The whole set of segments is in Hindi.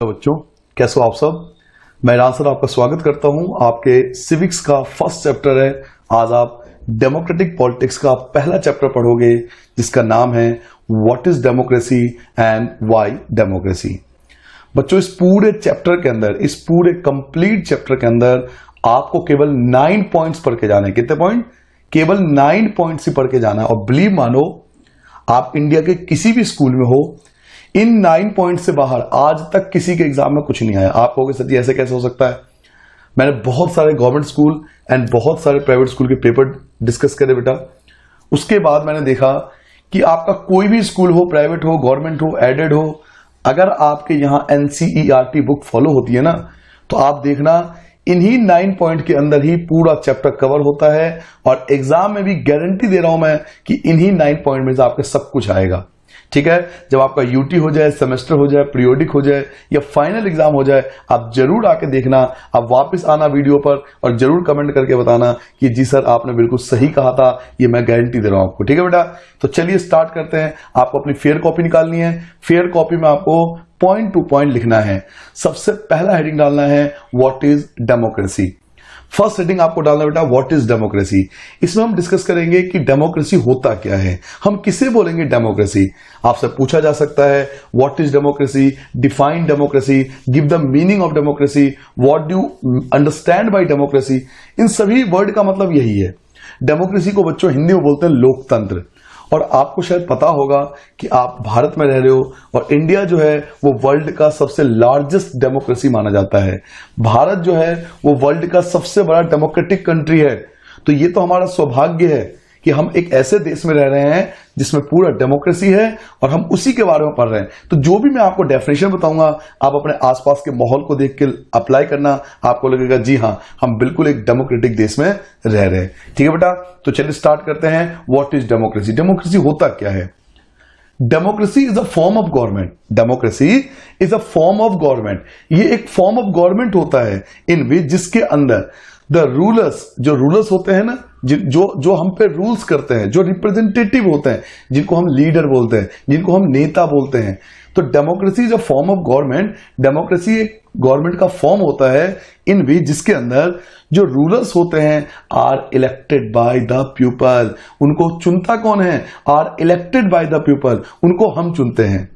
तो बच्चों, कैसे हो आप सब। मैं ईरान सर आपका स्वागत करता हूं। आपके सिविक्स का फर्स्ट चैप्टर है। आज आप डेमोक्रेटिक पॉलिटिक्स का पहला चैप्टर पढ़ोगे जिसका नाम है what is democracy and why democracy. बच्चों, इस पूरे चैप्टर के अंदर, इस पूरे कंप्लीट चैप्टर के अंदर आपको केवल 9 पॉइंट्स पढ़ के जाना है। कितने पॉइंट? केवल 9 पॉइंट्स ही पढ़ के जाना है। और बिलीव मानो, आप इंडिया के किसी भी स्कूल में हो, इन 9 पॉइंट से बाहर आज तक किसी के एग्जाम में कुछ नहीं आया। आप कहोगे सर जी ऐसे कैसे हो सकता है। मैंने बहुत सारे गवर्नमेंट स्कूल एंड बहुत सारे प्राइवेट स्कूल के पेपर डिस्कस करे बेटा। उसके बाद मैंने देखा कि आपका कोई भी स्कूल हो, प्राइवेट हो, गवर्नमेंट हो, एडेड हो, अगर आपके यहां NCERT बुक फॉलो होती है ना, तो आप देखना इन्हीं 9 पॉइंट के अंदर ही पूरा चैप्टर कवर होता है। और एग्जाम में भी गारंटी दे रहा हूं मैं कि इन्हीं 9 पॉइंट में से आपके सब कुछ आएगा। ठीक है, जब आपका यूटी हो जाए, सेमेस्टर हो जाए, पीरियोडिक हो जाए या फाइनल एग्जाम हो जाए, आप जरूर आके देखना। आप वापस आना वीडियो पर और जरूर कमेंट करके बताना कि जी सर आपने बिल्कुल सही कहा था, ये मैं गारंटी दे रहा हूं आपको। ठीक है बेटा, तो चलिए स्टार्ट करते हैं। आपको अपनी फेयर कॉपी निकालनी है। फेयर कॉपी में आपको पॉइंट टू पॉइंट लिखना है। सबसे पहला हेडिंग डालना है what is democracy. First heading आपको डालना बेटा व्हाट इज डेमोक्रेसी। इसमें हम डिस्कस करेंगे कि डेमोक्रेसी होता क्या है, हम किसे बोलेंगे डेमोक्रेसी। आपसे पूछा जा सकता है what is democracy, define democracy, give the meaning of democracy, what do you understand by democracy. इन सभी वर्ड का मतलब यही है। डेमोक्रेसी को बच्चों हिंदी में बोलते हैं लोकतंत्र। और आपको शायद पता होगा कि आप भारत में रह रहे हो और इंडिया जो है वो वर्ल्ड का सबसे लार्जेस्ट डेमोक्रेसी माना जाता है। भारत जो है वो वर्ल्ड का सबसे बड़ा डेमोक्रेटिक कंट्री है। तो ये तो हमारा सौभाग्य है कि हम एक ऐसे देश में रह रहे हैं जिसमें पूरा डेमोक्रेसी है और हम उसी के बारे में पढ़ रहे हैं। तो जो भी मैं आपको डेफिनेशन बताऊंगा, आप अपने आसपास के माहौल को देख के अप्लाई करना। आपको लगेगा जी हाँ, हम बिल्कुल एक डेमोक्रेटिक देश में रह रहे हैं। ठीक है बेटा, तो चलिए स्टार्ट करते हैं। What is democracy. डेमोक्रेसी होता क्या है? Democracy is a form of government. Democracy is a form of government. ये एक फॉर्म ऑफ गवर्नमेंट होता है इन विच जिसके अंदर द रूलर्स, जो रूलर्स होते हैं ना, जो हम पे रूल्स करते हैं, जो रिप्रेजेंटेटिव होते हैं, जिनको हम लीडर बोलते हैं, जिनको हम नेता बोलते हैं। तो democracy is a form of government. Democracy एक गवर्नमेंट का फॉर्म होता है इन विच जिसके अंदर जो रूलर्स होते हैं are elected by the people. उनको चुनता कौन है? Are elected by the people. उनको हम चुनते हैं।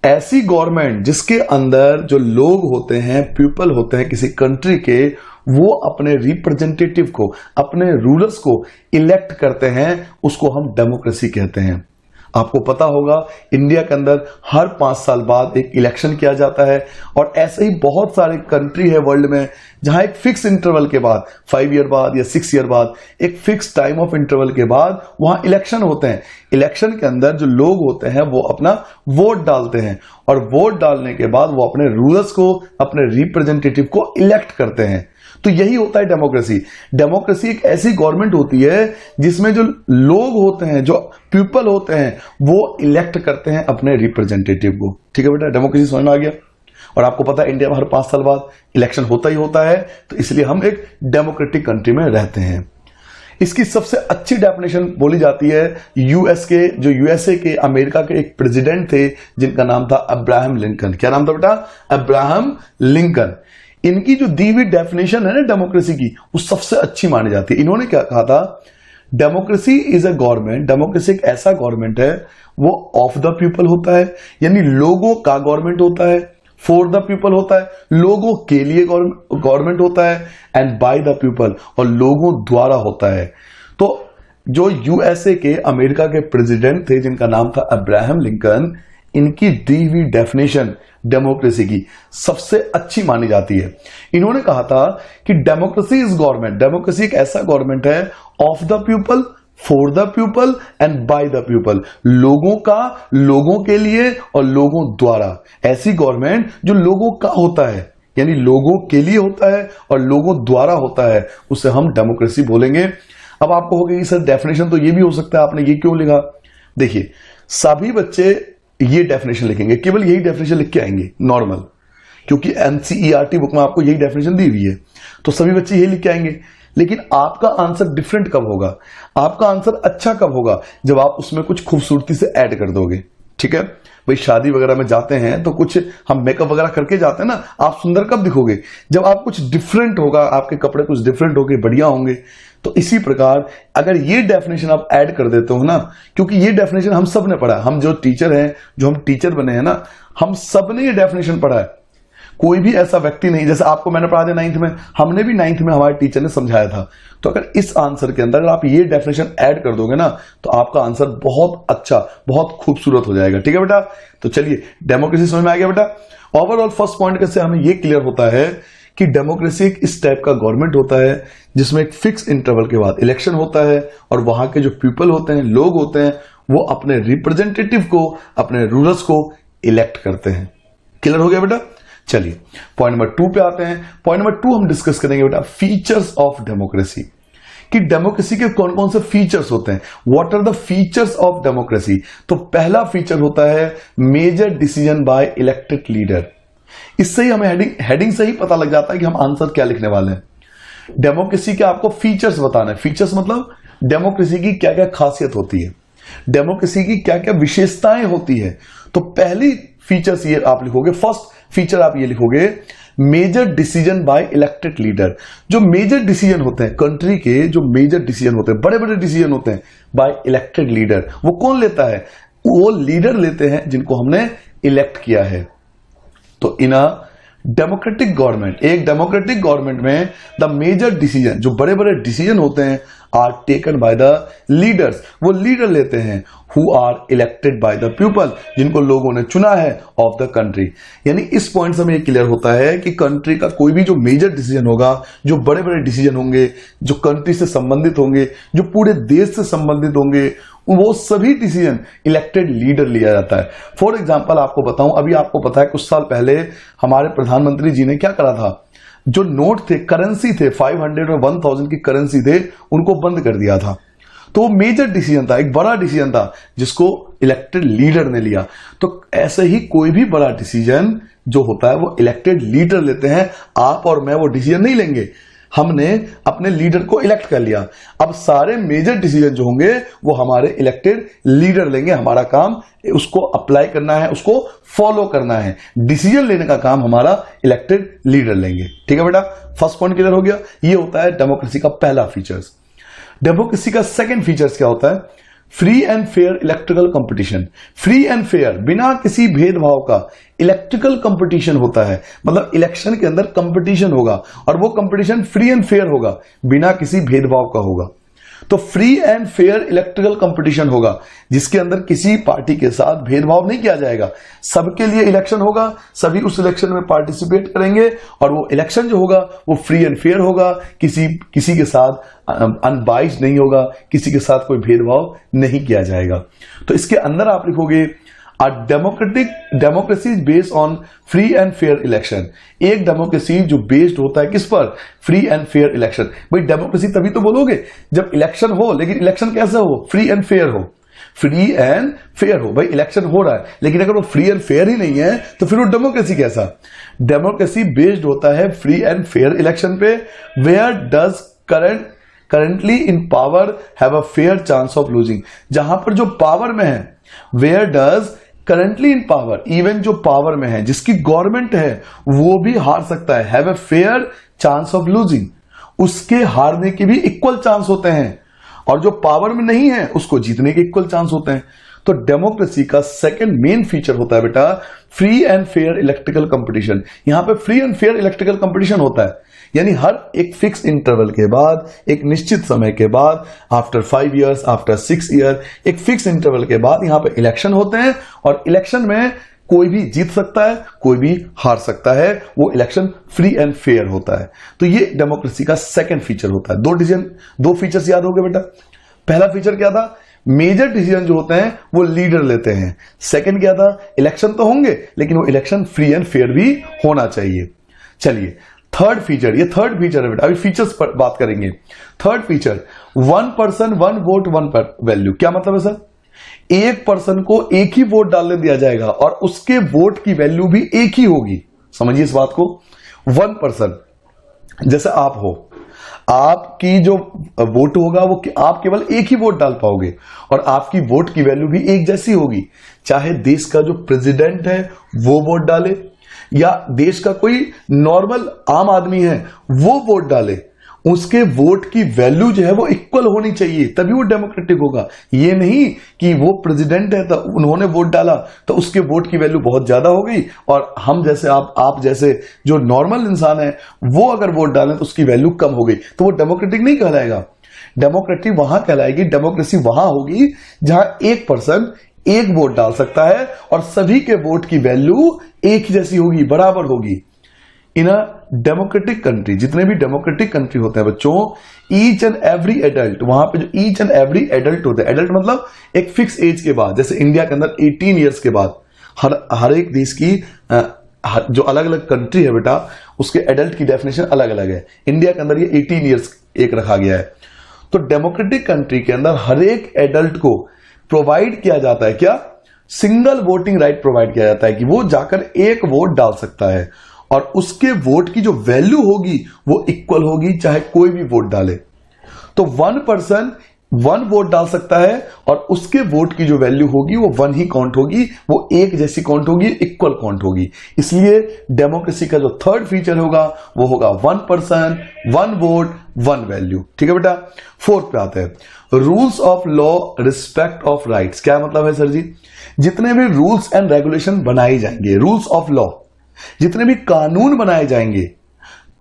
ऐसी गवर्नमेंट जिसके अंदर जो लोग होते हैं, पीपल होते हैं किसी कंट्री के, वो अपने रिप्रेजेंटेटिव को, अपने रूलर्स को इलेक्ट करते हैं, उसको हम डेमोक्रेसी कहते हैं। आपको पता होगा इंडिया के अंदर हर 5 साल बाद एक इलेक्शन किया जाता है। और ऐसे ही बहुत सारे कंट्री है वर्ल्ड में जहां एक फिक्स इंटरवल के बाद, 5 ईयर बाद या 6 ईयर बाद, एक फिक्स टाइम ऑफ इंटरवल के बाद वहां इलेक्शन होते हैं। इलेक्शन के अंदर जो लोग होते हैं वो अपना वोट डालते हैं और वोट डालने के बाद वो अपने रूलर्स को, अपने रिप्रेजेंटेटिव को इलेक्ट करते हैं। तो यही होता है डेमोक्रेसी। डेमोक्रेसी एक ऐसी गवर्नमेंट होती है जिसमें जो लोग होते हैं, जो पीपल होते हैं, वो इलेक्ट करते हैं अपने रिप्रेजेंटेटिव को। ठीक है बेटा, डेमोक्रेसी समझ में आ गया। और आपको पता है इंडिया में हर 5 साल बाद इलेक्शन होता ही होता है, तो इसलिए हम एक डेमोक्रेटिक कंट्री में रहते हैं। इसकी सबसे अच्छी डेफिनेशन बोली जाती है यूएसए के, अमेरिका के एक प्रेसिडेंट थे जिनका नाम था अब्राहम लिंकन। क्या नाम था बेटा? Abraham Lincoln. इनकी जो दी हुई डेफिनेशन है ना डेमोक्रेसी की, वो सबसे अच्छी मानी जाती है। इन्होंने क्या कहा था? Democracy is a government. Democracy एक ऐसा गवर्नमेंट है, वो ऑफ द पीपल होता है, यानी लोगों का गवर्नमेंट होता है। फॉर द पीपल होता है, लोगों के लिए गवर्नमेंट होता है। एंड बाय द पीपल, और लोगों द्वारा होता है। तो जो यूएसए के, अमेरिका के प्रेसिडेंट थे जिनका नाम था अब्राहम लिंकन, इनकी दी हुई डेफिनेशन डेमोक्रेसी की सबसे अच्छी मानी जाती है। इन्होंने कहा था कि डेमोक्रेसी इज गवर्नमेंट। डेमोक्रेसी एक ऐसा गवर्नमेंट है of the people, for the people and bye the people. लोगों का, लोगों के लिए और लोगों द्वारा। ऐसी गवर्नमेंट जो लोगों का होता है, यानी लोगों के लिए होता है और लोगों द्वारा होता है, उसे हम डेमोक्रेसी बोलेंगे। अब आपको होगा कि सर डेफिनेशन तो ये भी हो सकता है, आपने ये क्यों लिखा? देखिए, सभी बच्चे ये डेफिनेशन लिखेंगे, केवल यही डेफिनेशन लिख के आएंगे नॉर्मल, क्योंकि एनसीईआरटी बुक में आपको यही डेफिनेशन दी हुई है, तो सभी बच्चे यही लिख के आएंगे। लेकिन आपका आंसर डिफरेंट कब होगा? आपका आंसर अच्छा कब होगा? जब आप उसमें कुछ खूबसूरती से ऐड कर दोगे। ठीक है, भाई शादी वगैरह में जाते हैं तो कुछ हम मेकअप वगैरह करके जाते हैं ना, आप सुंदर कब दिखोगे? जब आप कुछ डिफरेंट होगा, आपके कपड़े कुछ डिफरेंट होंगे, बढ़िया होंगे। तो इसी प्रकार अगर ये डेफिनेशन आप ऐड कर देते हो ना, क्योंकि ये डेफिनेशन हम सब ने पढ़ा, हम जो टीचर हैं, जो हम टीचर बने हैं ना, हम सब ने ये डेफिनेशन पढ़ा है। कोई भी ऐसा व्यक्ति नहीं, जैसे आपको मैंने पढ़ा दिया 9th में, हमने भी 9th में हमारे टीचर ने समझाया था। तो अगर इस आंसर के अंदर अगर आप ये डेफिनेशन ऐड कर दोगे ना, तो आपका आंसर बहुत अच्छा, बहुत खूबसूरत हो जाएगा। ठीक है बेटा, तो चलिए डेमोक्रेसी समझ में आ गया बेटा। ओवरऑल फर्स्ट पॉइंट से हमें ये क्लियर होता है कि डेमोक्रेसी एक इस टाइप का गवर्नमेंट होता है जिसमें एक फिक्स इंटरवल के बाद इलेक्शन होता है, और वहां के जो पीपल होते हैं, लोग होते हैं, वो अपने रिप्रेजेंटेटिव को, अपने रूलर्स को इलेक्ट करते हैं। क्लियर हो गया बेटा? चलिए पॉइंट नंबर 2 पे आते हैं। पॉइंट नंबर 2 हम डिस्कस करेंगे बेटा फीचर्स ऑफ डेमोक्रेसी, कि डेमोक्रेसी के कौन कौन से फीचर्स होते हैं। What are the features of democracy? तो पहला फीचर होता है major decision by elected leader. इससे ही हमें हेडिंग से ही पता लग जाता है कि हम आंसर क्या लिखने वाले हैं। डेमोक्रेसी के आपको फीचर्स बताना है। फीचर्स मतलब डेमोक्रेसी की क्या क्या खासियत होती है, डेमोक्रेसी की क्या क्या विशेषताएं होती है। तो पहली फीचर्स ये आप लिखोगे, फर्स्ट फीचर आप ये लिखोगे major decision by elected leader. जो मेजर डिसीजन होते हैं कंट्री के, जो मेजर डिसीजन होते हैं, बड़े बड़े डिसीजन होते हैं बाय इलेक्टेड लीडर, वो कौन लेता है? वो लीडर लेते हैं जिनको हमने इलेक्ट किया है। तो इन अ डेमोक्रेटिक गवर्नमेंट, एक डेमोक्रेटिक गवर्नमेंट में द मेजर डिसीजन, जो बड़े बड़े डिसीजन होते हैं, are taken by the leaders, वो लीडर लेते हैं who are elected by the people, जिनको लोगों ने चुना है, ऑफ द कंट्री। यानी इस पॉइंट से हमें ये क्लियर होता है कि कंट्री का कोई भी जो मेजर डिसीजन होगा, जो बड़े बड़े डिसीजन होंगे, जो कंट्री से संबंधित होंगे, जो पूरे देश से संबंधित होंगे, वो सभी डिसीजन इलेक्टेड लीडर लिया जाता है। फॉर एग्जाम्पल आपको बताऊं, अभी आपको पता है कुछ साल पहले हमारे प्रधानमंत्री जी ने क्या करा था, जो नोट थे, करेंसी थे, 500 और 1000 की करेंसी थे, उनको बंद कर दिया था। तो वो मेजर डिसीजन था, एक बड़ा डिसीजन था, जिसको इलेक्टेड लीडर ने लिया। तो ऐसे ही कोई भी बड़ा डिसीजन जो होता है वो इलेक्टेड लीडर लेते हैं। आप और मैं वो डिसीजन नहीं लेंगे, हमने अपने लीडर को इलेक्ट कर लिया। अब सारे मेजर डिसीजन जो होंगे वो हमारे इलेक्टेड लीडर लेंगे। हमारा काम उसको अप्लाई करना है, उसको फॉलो करना है। डिसीजन लेने का काम हमारा इलेक्टेड लीडर लेंगे। ठीक है बेटा, फर्स्ट पॉइंट क्लियर हो गया। ये होता है डेमोक्रेसी का पहला फीचर्स। डेमोक्रेसी का सेकंड फीचर्स क्या होता है? Free and fair electrical competition. Free and fair, बिना किसी भेदभाव का इलेक्ट्रिकल कंपटीशन होता है। मतलब इलेक्शन के अंदर कंपटीशन होगा, और वो कंपटीशन फ्री एंड फेयर होगा, बिना किसी भेदभाव का होगा। तो free and fair electrical competition होगा, जिसके अंदर किसी पार्टी के साथ भेदभाव नहीं किया जाएगा। सबके लिए इलेक्शन होगा, सभी उस इलेक्शन में पार्टिसिपेट करेंगे, और वो इलेक्शन जो होगा वो फ्री एंड फेयर होगा, किसी के साथ अनबाइस्ड नहीं होगा, किसी के साथ कोई भेदभाव नहीं किया जाएगा। तो इसके अंदर आप लिखोगे A democracy is based on free and fair election। एक डेमोक्रेसी जो बेस्ड होता है किस पर? Free and fair election. भाई डेमोक्रेसी तभी तो बोलोगे जब इलेक्शन हो, लेकिन इलेक्शन कैसे हो? फ्री एंड फेयर हो। फ्री एंड फेयर हो, भाई इलेक्शन हो रहा है, लेकिन अगर वो फ्री एंड फेयर ही नहीं है तो फिर वो डेमोक्रेसी कैसा? डेमोक्रेसी बेस्ड होता है फ्री एंड फेयर इलेक्शन पे। Where does currently in power have a fair chance of losing. जहां पर जो पावर में है, where does currently in power, even जो पावर में है, जिसकी गवर्नमेंट है, वो भी हार सकता है। Have a fair chance of losing, उसके हारने के भी इक्वल चांस होते हैं, और जो पावर में नहीं है उसको जीतने के इक्वल चांस होते हैं। तो डेमोक्रेसी का सेकंड मेन फीचर होता है बेटा free and fair electrical competition. यहां पे free and fair electrical competition होता है, यानी हर एक फिक्स इंटरवल के बाद, एक निश्चित समय के बाद, आफ्टर 5 years, आफ्टर 6 year, एक फिक्स इंटरवल के बाद यहां पे इलेक्शन होते हैं, और इलेक्शन में कोई भी जीत सकता है, कोई भी हार सकता है। वो इलेक्शन फ्री एंड फेयर होता है। तो ये डेमोक्रेसी का सेकंड फीचर होता है। दो फीचर्स याद हो गए बेटा। पहला फीचर क्या था? मेजर डिसीजन जो होते हैं वो लीडर लेते हैं। सेकंड क्या था? इलेक्शन तो होंगे, लेकिन वो इलेक्शन फ्री एंड फेयर भी होना चाहिए। चलिए थर्ड फीचर, ये थर्ड फीचर है बेटा। अभी फीचर्स पर बात करेंगे। Third feature, 1 person 1 vote 1 value. क्या मतलब है सर? एक पर्सन को एक ही वोट डालने दिया जाएगा, और उसके वोट की वैल्यू भी एक ही होगी। समझिए इस बात को। 1 person, जैसे आप हो, आपकी जो वोट होगा वो आप केवल एक ही वोट डाल पाओगे और आपकी वोट की वैल्यू भी एक जैसी होगी, चाहे देश का जो प्रेसिडेंट है वो वोट डाले या देश का कोई नॉर्मल आम आदमी है वो वोट डाले, उसके वोट की वैल्यू जो है वो इक्वल होनी चाहिए, तभी वो डेमोक्रेटिक होगा। ये नहीं कि वो प्रेसिडेंट है तो उन्होंने वोट डाला तो उसके वोट की वैल्यू बहुत ज्यादा हो गई और हम जैसे आप जैसे जो नॉर्मल इंसान है वो अगर वोट डालें तो उसकी वैल्यू कम हो गई, तो वो डेमोक्रेटिक नहीं कहलाएगा। डेमोक्रेटिक वहां कहलाएगी, डेमोक्रेसी वहां होगी जहां एक पर्सन एक वोट डाल सकता है और सभी के वोट की वैल्यू एक ही जैसी होगी, बराबर होगी। इन अ डेमोक्रेटिक कंट्री, जितने भी डेमोक्रेटिक कंट्री होते हैं बच्चों, ईच एंड एवरी एडल्ट, वहां पे जो ईच एंड एवरी एडल्ट होते हैं, एडल्ट मतलब एक फिक्स एज के बाद, जैसे इंडिया के अंदर 18 ईयर्स के बाद हर एक देश की जो अलग अलग कंट्री है बेटा उसके एडल्ट की डेफिनेशन अलग अलग है। इंडिया के अंदर ये 18 ईयर्स एक रखा गया है। तो डेमोक्रेटिक कंट्री के अंदर हर एक एडल्ट को प्रोवाइड किया जाता है क्या, सिंगल वोटिंग राइट प्रोवाइड किया जाता है कि वो जाकर एक वोट डाल सकता है और उसके वोट की जो वैल्यू होगी वो इक्वल होगी चाहे कोई भी वोट डाले। तो वन पर्सन वन वोट डाल सकता है और उसके वोट की जो वैल्यू होगी वो वन ही काउंट होगी, वो एक जैसी काउंट होगी, इक्वल काउंट होगी। इसलिए डेमोक्रेसी का जो थर्ड फीचर होगा वो होगा one person one vote one value. ठीक है बेटा। फोर्थ पे आते हैं, rules of law respect of rights. क्या मतलब है सर जी? जितने भी रूल्स एंड रेगुलेशन बनाए जाएंगे, रूल्स ऑफ लॉ, जितने भी कानून बनाए जाएंगे,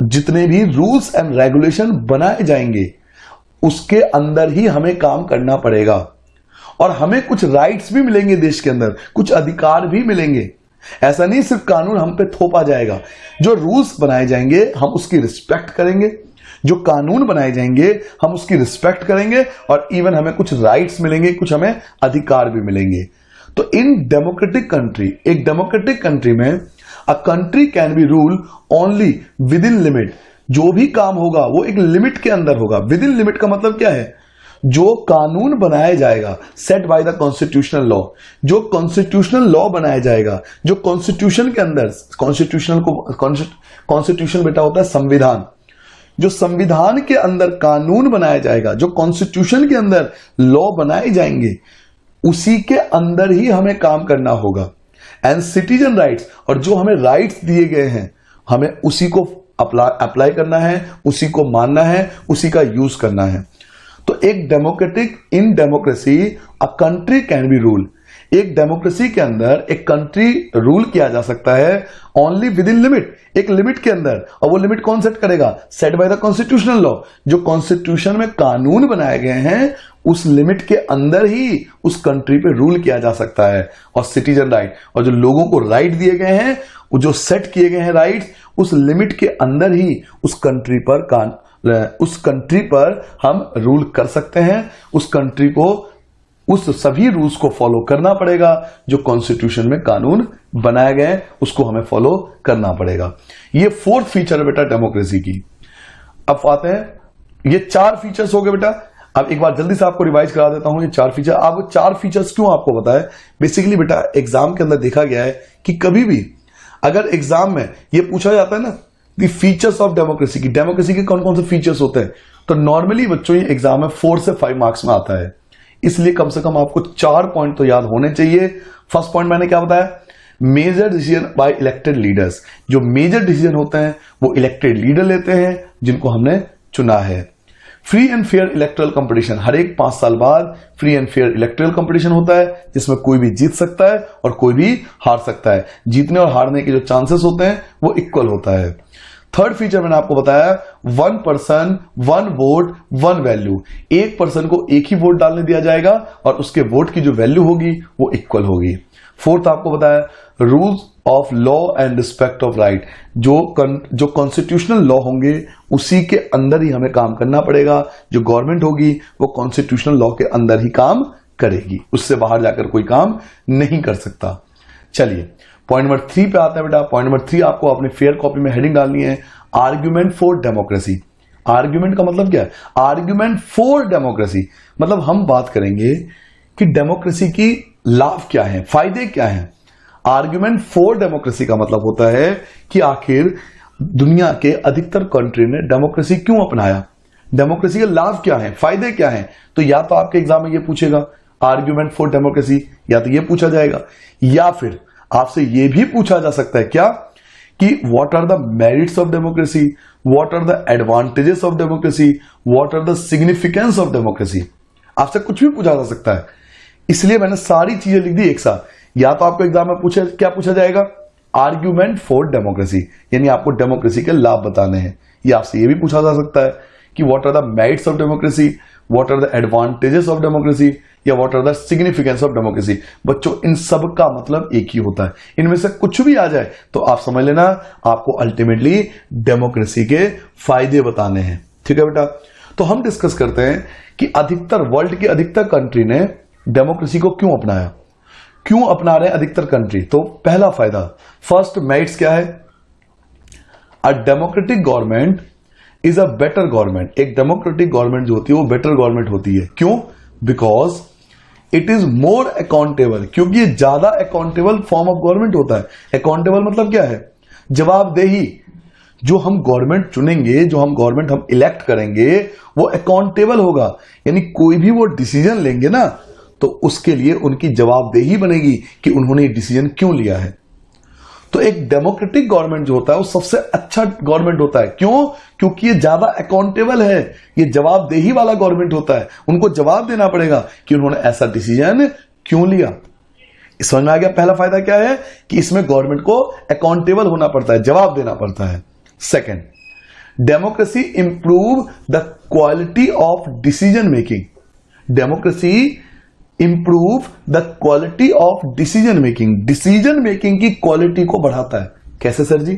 जितने भी रूल्स एंड रेगुलेशन बनाए जाएंगे उसके अंदर ही हमें काम करना पड़ेगा और हमें कुछ राइट्स भी मिलेंगे, देश के अंदर कुछ अधिकार भी मिलेंगे। ऐसा नहीं सिर्फ कानून हम पे थोपा जाएगा। जो रूल्स बनाए जाएंगे हम उसकी रिस्पेक्ट करेंगे, जो कानून बनाए जाएंगे हम उसकी रिस्पेक्ट करेंगे और इवन हमें कुछ राइट्स मिलेंगे, कुछ हमें अधिकार भी मिलेंगे। तो इन डेमोक्रेटिक कंट्री, एक डेमोक्रेटिक कंट्री में a country can be rule only with in limit. जो भी काम होगा वो एक लिमिट के अंदर होगा। विद इन लिमिट का मतलब क्या है? जो कानून बनाया जाएगा set by the constitutional law, जो कॉन्स्टिट्यूशनल लॉ बनाया जाएगा, जो कॉन्स्टिट्यूशन के अंदर, कॉन्स्टिट्यूशन बेटा होता है संविधान, जो संविधान के अंदर कानून बनाया जाएगा, जो कॉन्स्टिट्यूशन के अंदर लॉ बनाए जाएंगे, उसी के अंदर ही हमें काम करना होगा। एंड सिटीजन राइट्स, और जो हमें राइट्स दिए गए हैं हमें उसी को अप्लाई करना है, उसी को मानना है, उसी का यूज करना है। तो एक democratic, in democracy a country can be rule. एक डेमोक्रेसी के अंदर एक कंट्री रूल किया जा सकता है ओनली विद इन लिमिट, एक लिमिट के अंदर। और वो लिमिट कौन सेट करेगा? Set by the constitutional law. जो कॉन्स्टिट्यूशन में कानून बनाए गए हैं उस लिमिट के अंदर ही उस कंट्री पे रूल किया जा सकता है। और सिटीजन राइट, और जो लोगों को राइट दिए गए हैं, जो सेट किए गए हैं राइट्स, उस लिमिट के अंदर ही उस कंट्री पर हम रूल कर सकते हैं। उस कंट्री को उस सभी रूल्स को फॉलो करना पड़ेगा जो कॉन्स्टिट्यूशन में कानून बनाए गए, उसको हमें फॉलो करना पड़ेगा। ये फोर्थ फीचर है बेटा डेमोक्रेसी की। अब आते हैं, ये चार फीचर्स हो गए बेटा। अब एक बार जल्दी से आपको रिवाइज करा देता हूं ये चार फीचर। आपको चार फीचर्स क्यों आपको बताया? बेसिकली बेटा एग्जाम के अंदर देखा गया है कि कभी भी अगर एग्जाम में ये पूछा जाता है ना द फीचर्स ऑफ डेमोक्रेसी की, डेमोक्रेसी के कौन कौन से फीचर्स होते हैं, तो नॉर्मली बच्चों ये एग्जाम में 4 से 5 मार्क्स में आता है। इसलिए कम से कम आपको 4 पॉइंट तो याद होने चाहिए। फर्स्ट पॉइंट मैंने क्या बताया? Major decision by elected leaders. जो मेजर डिसीजन होते हैं वो इलेक्टेड लीडर लेते हैं जिनको हमने चुना है। Free and fair electoral competition, हर एक 5 साल बाद free and fair electoral competition होता है जिसमें कोई भी जीत सकता है और कोई भी हार सकता है। जीतने और हारने के जो चांसेस होते हैं वो इक्वल होता है। थर्ड फीचर मैंने आपको बताया, one person one vote one value. एक पर्सन को एक ही वोट डालने दिया जाएगा और उसके वोट की जो वैल्यू होगी वो इक्वल होगी। फोर्थ आपको बताया, rules of law and respect of right. जो कॉन्स्टिट्यूशनल लॉ होंगे उसी के अंदर ही हमें काम करना पड़ेगा। जो गवर्नमेंट होगी वो कॉन्स्टिट्यूशनल लॉ के अंदर ही काम करेगी, उससे बाहर जाकर कोई काम नहीं कर सकता। चलिए पॉइंट नंबर 3 पे आता है बेटा। पॉइंट नंबर 3 आपको अपने फेयर कॉपी में हेडिंग डालनी है, आर्ग्यूमेंट फॉर डेमोक्रेसी। आर्ग्यूमेंट का मतलब क्या है? आर्ग्यूमेंट फॉर डेमोक्रेसी मतलब हम बात करेंगे कि डेमोक्रेसी की लाभ क्या है, फायदे क्या हैं। आर्ग्यूमेंट फॉर डेमोक्रेसी का मतलब होता है कि आखिर दुनिया के अधिकतर कंट्री ने डेमोक्रेसी क्यों अपनाया, डेमोक्रेसी के लाभ क्या हैं, फायदे क्या हैं? तो या तो आपके एग्जाम में ये पूछेगा आर्ग्यूमेंट फॉर डेमोक्रेसी, या तो ये पूछा जाएगा, या फिर आपसे ये भी पूछा जा सकता है क्या कि what are the merits of democracy, what are the advantages of democracy, what are the significance of democracy. आपसे कुछ भी पूछा जा सकता है, इसलिए मैंने सारी चीजें लिख दी एक साथ। या तो आपको एग्जाम में क्या पूछा जाएगा, आर्ग्यूमेंट फॉर डेमोक्रेसी, यानी आपको डेमोक्रेसी के लाभ बताने हैं, या आपसे ये भी पूछा जा सकता है कि what are the merits of democracy, what are the advantages of democracy, या what are the significance of democracy. बच्चों इन सब का मतलब एक ही होता है, इनमें से कुछ भी आ जाए तो आप समझ लेना आपको अल्टीमेटली डेमोक्रेसी के फायदे बताने हैं। ठीक है बेटा, तो हम डिस्कस करते हैं कि वर्ल्ड की अधिकतर कंट्री ने डेमोक्रेसी को क्यों अपनाया, क्यों अपना रहे अधिकतर कंट्री। तो पहला फायदा, फर्स्ट मेरिट्स क्या है, अ democratic government is a better government. एक डेमोक्रेटिक गवर्नमेंट जो होती है वो बेटर गवर्नमेंट होती है। क्यों? Because it is more accountable, क्योंकि ये ज्यादा अकाउंटेबल फॉर्म ऑफ गवर्नमेंट होता है। अकाउंटेबल मतलब क्या है, जवाबदेही। जो हम गवर्नमेंट चुनेंगे, जो हम गवर्नमेंट हम इलेक्ट करेंगे, वो अकाउंटेबल होगा, यानी कोई भी वो डिसीजन लेंगे ना तो उसके लिए उनकी जवाबदेही बनेगी कि उन्होंने ये डिसीजन क्यों लिया है। तो एक डेमोक्रेटिक गवर्नमेंट जो होता है वो सबसे अच्छा गवर्नमेंट होता है। क्यों? क्योंकि ये ज्यादा अकाउंटेबल है, ये जवाबदेही वाला गवर्नमेंट होता है। उनको जवाब देना पड़ेगा कि उन्होंने ऐसा डिसीजन क्यों लिया। समझ में आ गया? पहला फायदा क्या है कि इसमें गवर्नमेंट को अकाउंटेबल होना पड़ता है, जवाब देना पड़ता है। Second, democracy improve the quality of decision making. Democracy improve the quality of decision making, decision making की क्वालिटी को बढ़ाता है। कैसे सर जी?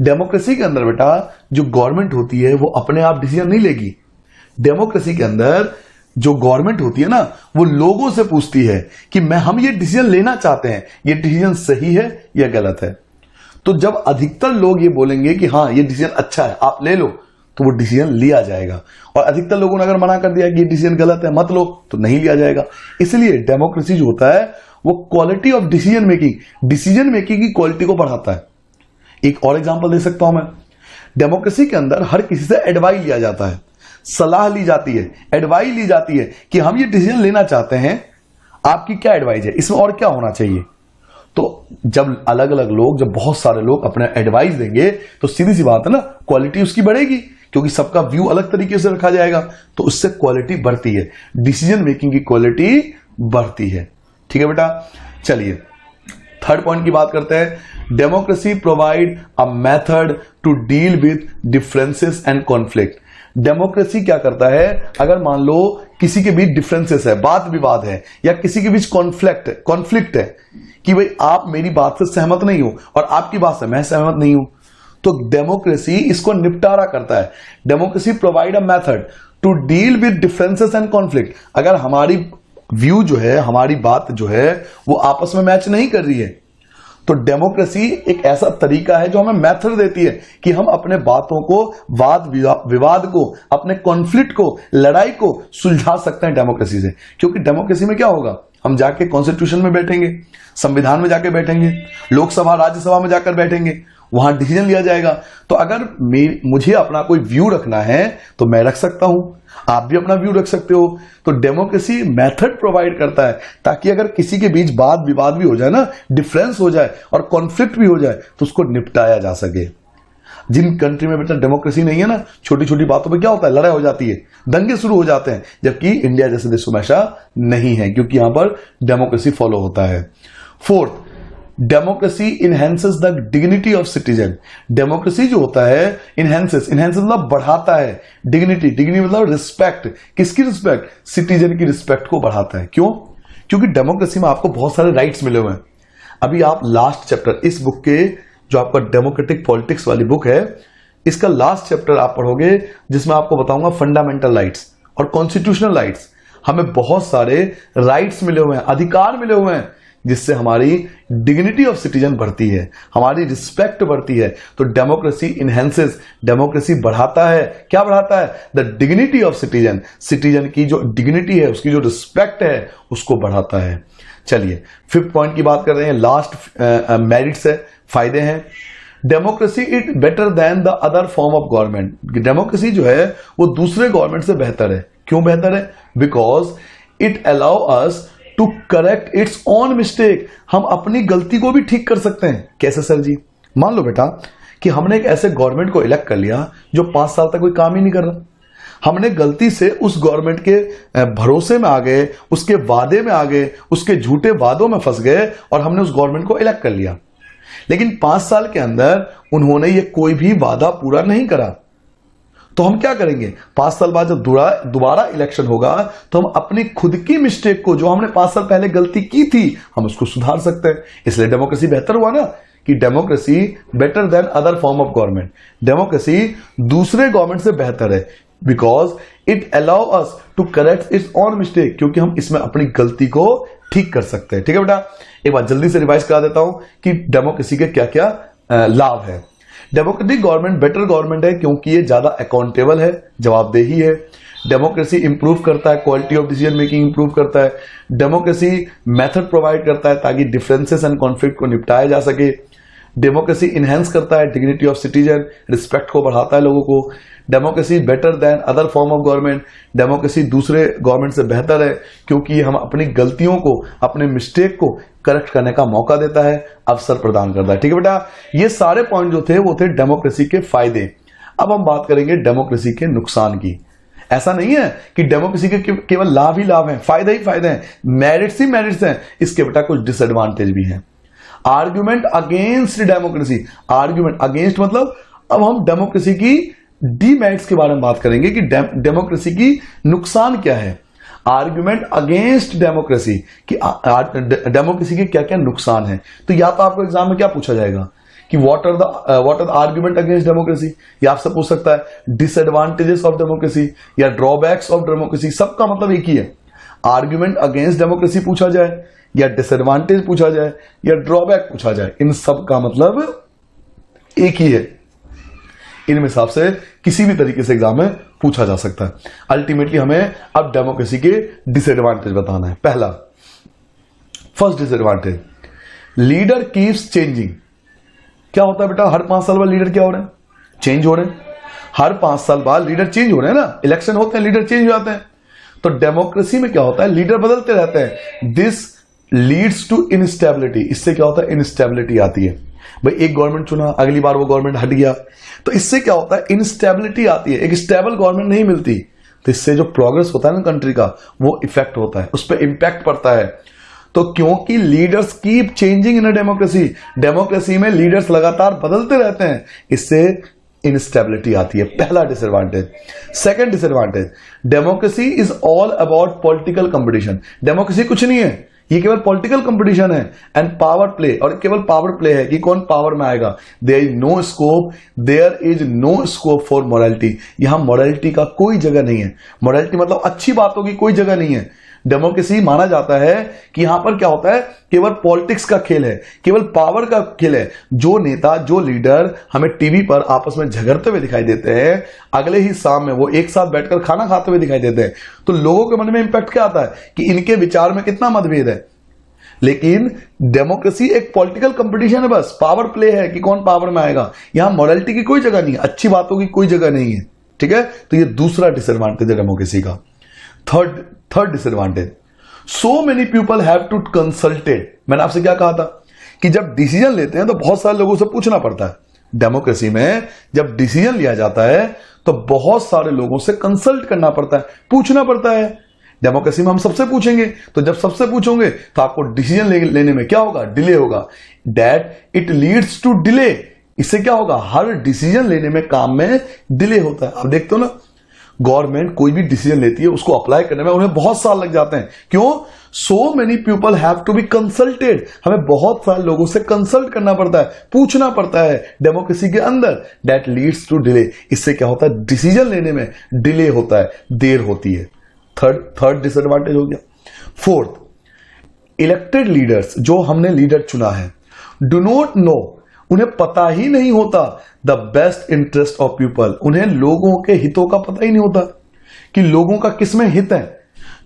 डेमोक्रेसी के अंदर बेटा जो गवर्नमेंट होती है वो अपने आप डिसीजन नहीं लेगी। डेमोक्रेसी के अंदर जो गवर्नमेंट होती है ना वो लोगों से पूछती है कि हम ये डिसीजन लेना चाहते हैं, ये डिसीजन सही है या गलत है। तो जब अधिकतर लोग ये बोलेंगे कि हाँ ये डिसीजन अच्छा है, आप ले लो, तो वो डिसीजन लिया जाएगा। और अधिकतर लोगों ने अगर मना कर दिया कि ये डिसीजन गलत है, मत लो, तो नहीं लिया जाएगा। इसलिए डेमोक्रेसी जो होता है वो क्वालिटी ऑफ डिसीजन मेकिंग की क्वालिटी को बढ़ाता है। एक और एग्जांपल दे सकता हूं मैं। डेमोक्रेसी के अंदर हर किसी से एडवाइस लिया जाता है, सलाह ली जाती है, एडवाइस ली जाती है कि हम ये डिसीजन लेना चाहते हैं, आपकी क्या एडवाइस है, इसमें और क्या होना चाहिए। तो जब अलग अलग लोग, जब बहुत सारे लोग अपने एडवाइस देंगे तो सीधी सी बात है ना, क्वालिटी उसकी बढ़ेगी, क्योंकि सबका व्यू अलग तरीके से रखा जाएगा, तो उससे क्वालिटी बढ़ती है, डिसीजन मेकिंग की क्वालिटी बढ़ती है। ठीक है बेटा, चलिए थर्ड पॉइंट की बात करते हैं। Democracy provide a method to deal with differences and conflict. Democracy क्या करता है, अगर मान लो किसी के बीच डिफरेंसेस है, वाद विवाद है, या किसी के बीच कॉन्फ्लिक्ट है कि भाई आप मेरी बात से सहमत नहीं हो और आपकी बात से मैं सहमत नहीं हूं, तो डेमोक्रेसी इसको निपटारा करता है। Democracy provide a method to deal with differences and conflict. अगर हमारी व्यू जो है, हमारी बात जो है वो आपस में मैच नहीं कर रही है, तो डेमोक्रेसी एक ऐसा तरीका है जो हमें मेथड देती है कि हम अपने बातों को, वाद विवाद को, अपने कॉन्फ्लिक्ट को, लड़ाई को सुलझा सकते हैं डेमोक्रेसी से। क्योंकि डेमोक्रेसी में क्या होगा, हम जाके कॉन्स्टिट्यूशन में बैठेंगे, संविधान में जाके बैठेंगे, लोकसभा राज्यसभा में जाकर बैठेंगे, वहां डिसीजन लिया जाएगा। तो अगर मुझे अपना कोई व्यू रखना है तो मैं रख सकता हूं, आप भी अपना व्यू रख सकते हो। तो डेमोक्रेसी मेथड प्रोवाइड करता है ताकि अगर किसी के बीच वाद विवाद भी हो जाए ना, डिफरेंस हो जाए और कॉन्फ्लिक्ट भी हो जाए, तो उसको निपटाया जा सके। जिन कंट्री में बेटा डेमोक्रेसी नहीं है ना, छोटी छोटी बातों पे क्या होता है, लड़ाई हो जाती है, दंगे शुरू हो जाते हैं, जबकि इंडिया जैसे देशों में ऐसा नहीं है, क्योंकि यहां पर डेमोक्रेसी फॉलो होता है। Fourth, democracy enhances the dignity of citizen. Democracy जो होता है इनहेंसेस मतलब बढ़ाता है डिग्निटी मतलब रिस्पेक्ट। किसकी रिस्पेक्ट? सिटीजन की रिस्पेक्ट को बढ़ाता है। क्यों? क्योंकि डेमोक्रेसी में आपको बहुत सारे राइट्स मिले हुए हैं। अभी आप लास्ट चैप्टर इस बुक के, जो आपका डेमोक्रेटिक पॉलिटिक्स वाली बुक है, इसका लास्ट चैप्टर आप पढ़ोगे जिसमें आपको बताऊंगा फंडामेंटल राइट्स और कॉन्स्टिट्यूशनल राइट्स। हमें बहुत सारे राइट्स मिले हुए हैं, अधिकार मिले हुए हैं, जिससे हमारी डिग्निटी ऑफ सिटीजन बढ़ती है, हमारी रिस्पेक्ट बढ़ती है। तो डेमोक्रेसी इनहेंसेस, डेमोक्रेसी बढ़ाता है, क्या बढ़ाता है? The dignity of citizen. Citizen की जो डिग्निटी है, उसकी जो रिस्पेक्ट है, उसको बढ़ाता है। चलिए फिफ्थ पॉइंट की बात कर रहे हैं, लास्ट मेरिट्स है, फायदे हैं। Democracy it better than the other form of government. Democracy जो है वो दूसरे गवर्नमेंट से बेहतर है। क्यों बेहतर है? Because it allow us to correct its own mistake. हम अपनी गलती को भी ठीक कर सकते हैं। कैसे सर जी? मान लो बेटा कि हमने एक ऐसे गवर्नमेंट को इलेक्ट कर लिया जो 5 साल तक कोई काम ही नहीं कर रहा। हमने गलती से उस गवर्नमेंट के भरोसे में आ गए, उसके वादे में आ गए, उसके झूठे वादों में फंस गए और हमने उस गवर्नमेंट को इलेक्ट कर लिया। लेकिन 5 साल के अंदर उन्होंने ये कोई भी वादा पूरा नहीं करा। तो हम क्या करेंगे? 5 साल बाद जब दोबारा इलेक्शन होगा तो हम अपनी खुद की मिस्टेक को, जो हमने 5 साल पहले गलती की थी, हम उसको सुधार सकते हैं। इसलिए डेमोक्रेसी बेहतर हुआ ना, कि democracy better than other form of government. Democracy दूसरे गवर्नमेंट से बेहतर है because it allow us to correct its own mistake, क्योंकि हम इसमें अपनी गलती को ठीक कर सकते हैं। ठीक है बेटा, एक बार जल्दी से रिवाइज करा देता हूं कि डेमोक्रेसी के क्या क्या लाभ है। डेमोक्रेटिक गवर्नमेंट बेटर गवर्नमेंट है क्योंकि ये ज्यादा अकाउंटेबल है, जवाबदेही है। डेमोक्रेसी इंप्रूव करता है, quality of decision making improve करता है। डेमोक्रेसी मेथड प्रोवाइड करता है ताकि डिफरेंसेस एंड कॉन्फ्लिक्ट को निपटाया जा सके। डेमोक्रेसी इनहेंस करता है डिग्निटी ऑफ सिटीजन, रिस्पेक्ट को बढ़ाता है लोगों को। Democracy better than other form of government. Democracy दूसरे गवर्नमेंट से बेहतर है क्योंकि हम अपनी गलतियों को, अपने मिस्टेक को करेक्ट करने का मौका देता है, अवसर प्रदान करता है। ठीक है बेटा, ये सारे पॉइंट जो थे वो थे डेमोक्रेसी के फायदे। अब हम बात करेंगे डेमोक्रेसी के नुकसान की। ऐसा नहीं है कि डेमोक्रेसी के केवल लाभ ही लाभ हैं, फायदे ही फायदे हैं, मेरिट्स ही मेरिट्स हैं। इसके बेटा कुछ डिसएडवांटेज भी हैं। Argument against democracy. Argument against मतलब अब हम डेमोक्रेसी की डीमेरिट्स के बारे में बात करेंगे कि डेमोक्रेसी की नुकसान क्या है। आर्ग्यूमेंट अगेंस्ट डेमोक्रेसी कि डेमोक्रेसी के क्या क्या नुकसान है। तो या तो आपको एग्जाम में क्या पूछा जाएगा कि what are the argument against democracy, या आपसे पूछ सकता है डिसएडवांटेजेस ऑफ डेमोक्रेसी या ड्रॉबैक्स ऑफ डेमोक्रेसी। सबका मतलब एक ही है। आर्ग्यूमेंट अगेंस्ट डेमोक्रेसी पूछा जाए या डिसएडवांटेज पूछा जाए या ड्रॉबैक पूछा जाए, इन सब का मतलब एक ही है। इनमें हिसाब से किसी भी तरीके से एग्जाम में पूछा जा सकता है। अल्टीमेटली हमें अब डेमोक्रेसी के डिसएडवांटेज बताना है। पहला, first disadvantage, leader keeps changing. क्या होता है बेटा? हर 5 साल बाद लीडर क्या हो रहे हैं? चेंज हो रहे हैं। हर 5 साल बाद लीडर चेंज हो रहे हैं ना, इलेक्शन होते हैं, लीडर चेंज हो जाते हैं। तो डेमोक्रेसी में क्या होता है? लीडर बदलते रहते हैं। This leads to instability. इससे क्या होता है? इनस्टेबिलिटी आती है। भाई एक गवर्नमेंट चुना, अगली बार वो गवर्नमेंट हट गया, तो इससे क्या होता है? इनस्टेबिलिटी आती है, एक स्टेबल गवर्नमेंट नहीं मिलती। तो इससे जो प्रोग्रेस होता है ना कंट्री का, वो इफेक्ट होता है, उस पर इंपैक्ट पड़ता है। तो क्योंकि leaders keep changing in a democracy, democracy में लीडर्स लगातार बदलते रहते हैं, इससे इनस्टेबिलिटी आती है। पहला disadvantage. Second disadvantage, democracy is all about political competition. Democracy कुछ नहीं है, ये केवल पॉलिटिकल कंपटीशन है एंड पावर प्ले, और केवल पावर प्ले है कि कौन पावर में आएगा। There is no scope for morality. यहां मोरालिटी का कोई जगह नहीं है। मोरालिटी मतलब अच्छी बातों की कोई जगह नहीं है। डेमोक्रेसी माना जाता है कि यहां पर क्या होता है? केवल पॉलिटिक्स का खेल है, केवल पावर का खेल है। जो नेता, जो लीडर हमें टीवी पर आपस में झगड़ते हुए दिखाई देते हैं, अगले ही शाम में वो एक साथ बैठकर खाना खाते हुए दिखाई देते हैं, तो लोगों के मन में इंपैक्ट क्या आता है कि इनके विचार में कितना मतभेद है। लेकिन डेमोक्रेसी एक पॉलिटिकल कंपटीशन है, बस पावर प्ले है कि कौन पावर में आएगा। यहां मोरालिटी की कोई जगह नहीं है, अच्छी बातों की कोई जगह नहीं है। ठीक है, तो ये दूसरा डिसएडवांटेज है डेमोक्रेसी का। Third disadvantage, so many people have to consulted. मैंने आपसे क्या कहा था कि जब डिसीजन लेते हैं तो बहुत सारे लोगों से पूछना पड़ता है। डेमोक्रेसी में जब डिसीजन लिया जाता है तो बहुत सारे लोगों से कंसल्ट करना पड़ता है, पूछना पड़ता है। डेमोक्रेसी में हम सबसे पूछेंगे, तो जब सबसे पूछोगे तो आपको डिसीजन लेने में क्या होगा? डिले होगा। That it leads to delay. इससे क्या होगा? हर डिसीजन लेने में, काम में डिले होता है। आप देखते हो ना, गवर्नमेंट कोई भी डिसीजन लेती है, उसको अप्लाई करने में उन्हें बहुत साल लग जाते हैं। क्यों? So many people have to be consulted. हमें बहुत सारे लोगों से कंसल्ट करना पड़ता है, पूछना पड़ता है डेमोक्रेसी के अंदर। That leads to delay. इससे क्या होता है? डिसीजन लेने में डिले होता है, देर होती है। थर्ड डिसएडवांटेज हो गया। फोर्थ, इलेक्टेड लीडर्स, जो हमने लीडर चुना है, डू नॉट नो, उन्हें पता ही नहीं होता the best interest of people. उन्हें लोगों के हितों का पता ही नहीं होता कि लोगों का किसमें हित है।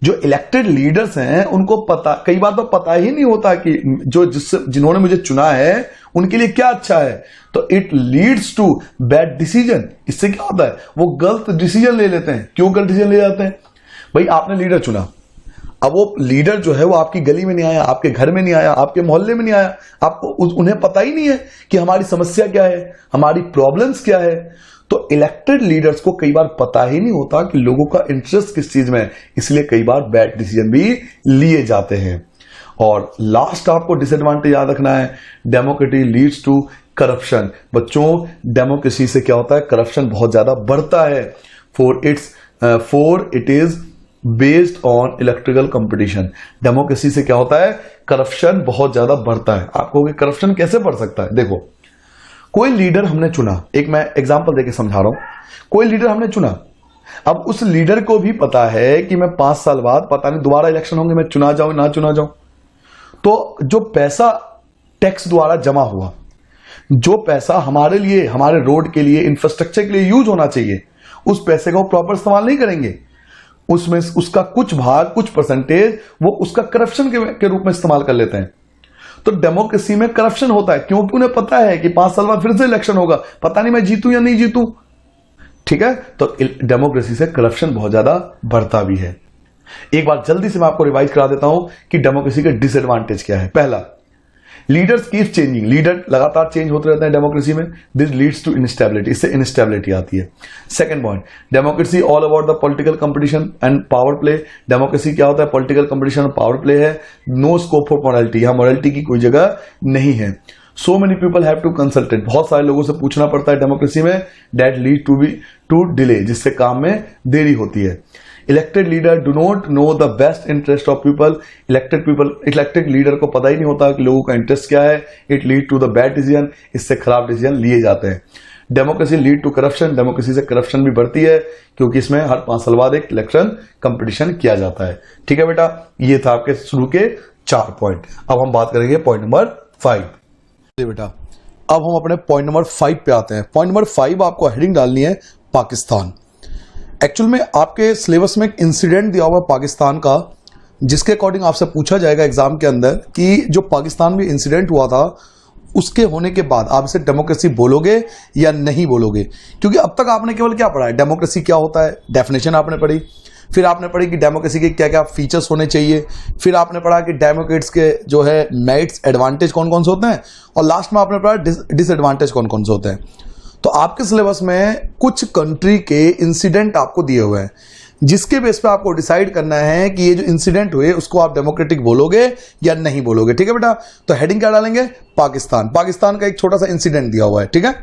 जो इलेक्टेड लीडर्स हैं उनको पता, कई बार तो पता ही नहीं होता कि जिन्होंने मुझे चुना है उनके लिए क्या अच्छा है, तो it leads to bad decision. इससे क्या होता है, वो गलत डिसीजन ले लेते हैं। क्यों गलत डिसीजन ले जाते हैं? भाई आपने लीडर चुना, अब वो लीडर जो है वो आपकी गली में नहीं आया, आपके घर में नहीं आया, आपके मोहल्ले में नहीं आया, आपको उन्हें पता ही नहीं है कि हमारी समस्या क्या है, हमारी प्रॉब्लम्स क्या है। तो इलेक्टेड लीडर्स को कई बार पता ही नहीं होता कि लोगों का इंटरेस्ट किस चीज में है, इसलिए कई बार बैड डिसीजन भी लिए जाते हैं। और लास्ट आपको डिसएडवांटेज याद रखना है, डेमोक्रेसी लीड्स टू करप्शन। बच्चों, डेमोक्रेसी से क्या होता है, करप्शन बहुत ज्यादा बढ़ता है। For it is based on electrical competition. Democracy से क्या होता है, करप्शन बहुत ज्यादा बढ़ता है। आप कहोगे करप्शन कैसे बढ़ सकता है? देखो, कोई लीडर हमने चुना, एक मैं एग्जांपल देके समझा रहा हूं। कोई लीडर हमने चुना, अब उस लीडर को भी पता है कि मैं 5 साल बाद पता नहीं दोबारा इलेक्शन होंगे, मैं चुना जाऊं ना चुना जाऊं। तो जो पैसा टैक्स द्वारा जमा हुआ, जो पैसा हमारे लिए, हमारे रोड के लिए, इंफ्रास्ट्रक्चर के लिए यूज होना चाहिए, उस पैसे का वो प्रॉपर इस्तेमाल नहीं करेंगे। उसमें उसका कुछ भाग, कुछ परसेंटेज वो उसका करप्शन के रूप में इस्तेमाल कर लेते हैं। तो डेमोक्रेसी में करप्शन होता है, क्योंकि उन्हें पता है कि 5 साल बाद फिर से इलेक्शन होगा, पता नहीं मैं जीतूं या नहीं जीतूं। ठीक है, तो डेमोक्रेसी से करप्शन बहुत ज्यादा बढ़ता भी है। एक बार जल्दी से मैं आपको रिवाइज करा देता हूं कि डेमोक्रेसी के डिसएडवांटेज क्या है। पहला, लीडर्स कीप चेंजिंग, लीडर लगातार चेंज होते रहते हैं डेमोक्रेसी में, दिस लीड्स टू इनस्टेबिलिटी, इससे इनस्टेबिलिटी आती है। Second point, democracy all about the political competition and power play. Democracy क्या होता है, पॉलिटिकल कंपटीशन और पावर प्ले है। नो स्कोप फॉर मोरालिटी, यहां मोरालिटी की कोई जगह नहीं है। So many people have to consulted, बहुत सारे लोगों से पूछना पड़ता है डेमोक्रेसी में, दैट लीड टू डिले, जिससे काम में देरी होती है। Elected leader do not know the best interest of people, elected leader को पता ही नहीं होता कि लोगों का इंटरेस्ट क्या है। It lead to the bad decision, इससे खराब डिसीजन लिए जाते हैं। Democracy lead to corruption, democracy से करप्शन भी बढ़ती है, क्योंकि इसमें हर 5 साल बाद एक इलेक्शन कंपटीशन किया जाता है। ठीक है बेटा, ये था आपके शुरू के 4 पॉइंट। अब हम बात करेंगे पॉइंट नंबर 5। बेटा, अब हम अपने पॉइंट नंबर 5 पे आते हैं। पॉइंट नंबर 5 आपको हेडिंग डालनी है पाकिस्तान। एक्चुअल में आपके सिलेबस में एक इंसिडेंट दिया हुआ पाकिस्तान का, जिसके अकॉर्डिंग आपसे पूछा जाएगा एग्जाम के अंदर कि जो पाकिस्तान में इंसिडेंट हुआ था, उसके होने के बाद आप इसे डेमोक्रेसी बोलोगे या नहीं बोलोगे। क्योंकि अब तक आपने केवल क्या पढ़ा है, डेमोक्रेसी क्या होता है, डेफिनेशन आपने पढ़ी, फिर आपने पढ़ी कि डेमोक्रेसी के क्या क्या फीचर्स होने चाहिए, फिर आपने पढ़ा कि डेमोक्रेट्स के जो है मेरिट्स, एडवांटेज कौन कौन से होते हैं, और लास्ट में आपने पढ़ा डिसएडवांटेज कौन कौन से होते हैं। तो आपके सिलेबस में कुछ कंट्री के इंसिडेंट आपको दिए हुए हैं, जिसके बेस पे आपको डिसाइड करना है कि ये जो इंसिडेंट हुए उसको आप डेमोक्रेटिक बोलोगे या नहीं बोलोगे। ठीक है बेटा, तो हेडिंग क्या डालेंगे, पाकिस्तान। पाकिस्तान का एक छोटा सा इंसिडेंट दिया हुआ है। ठीक है,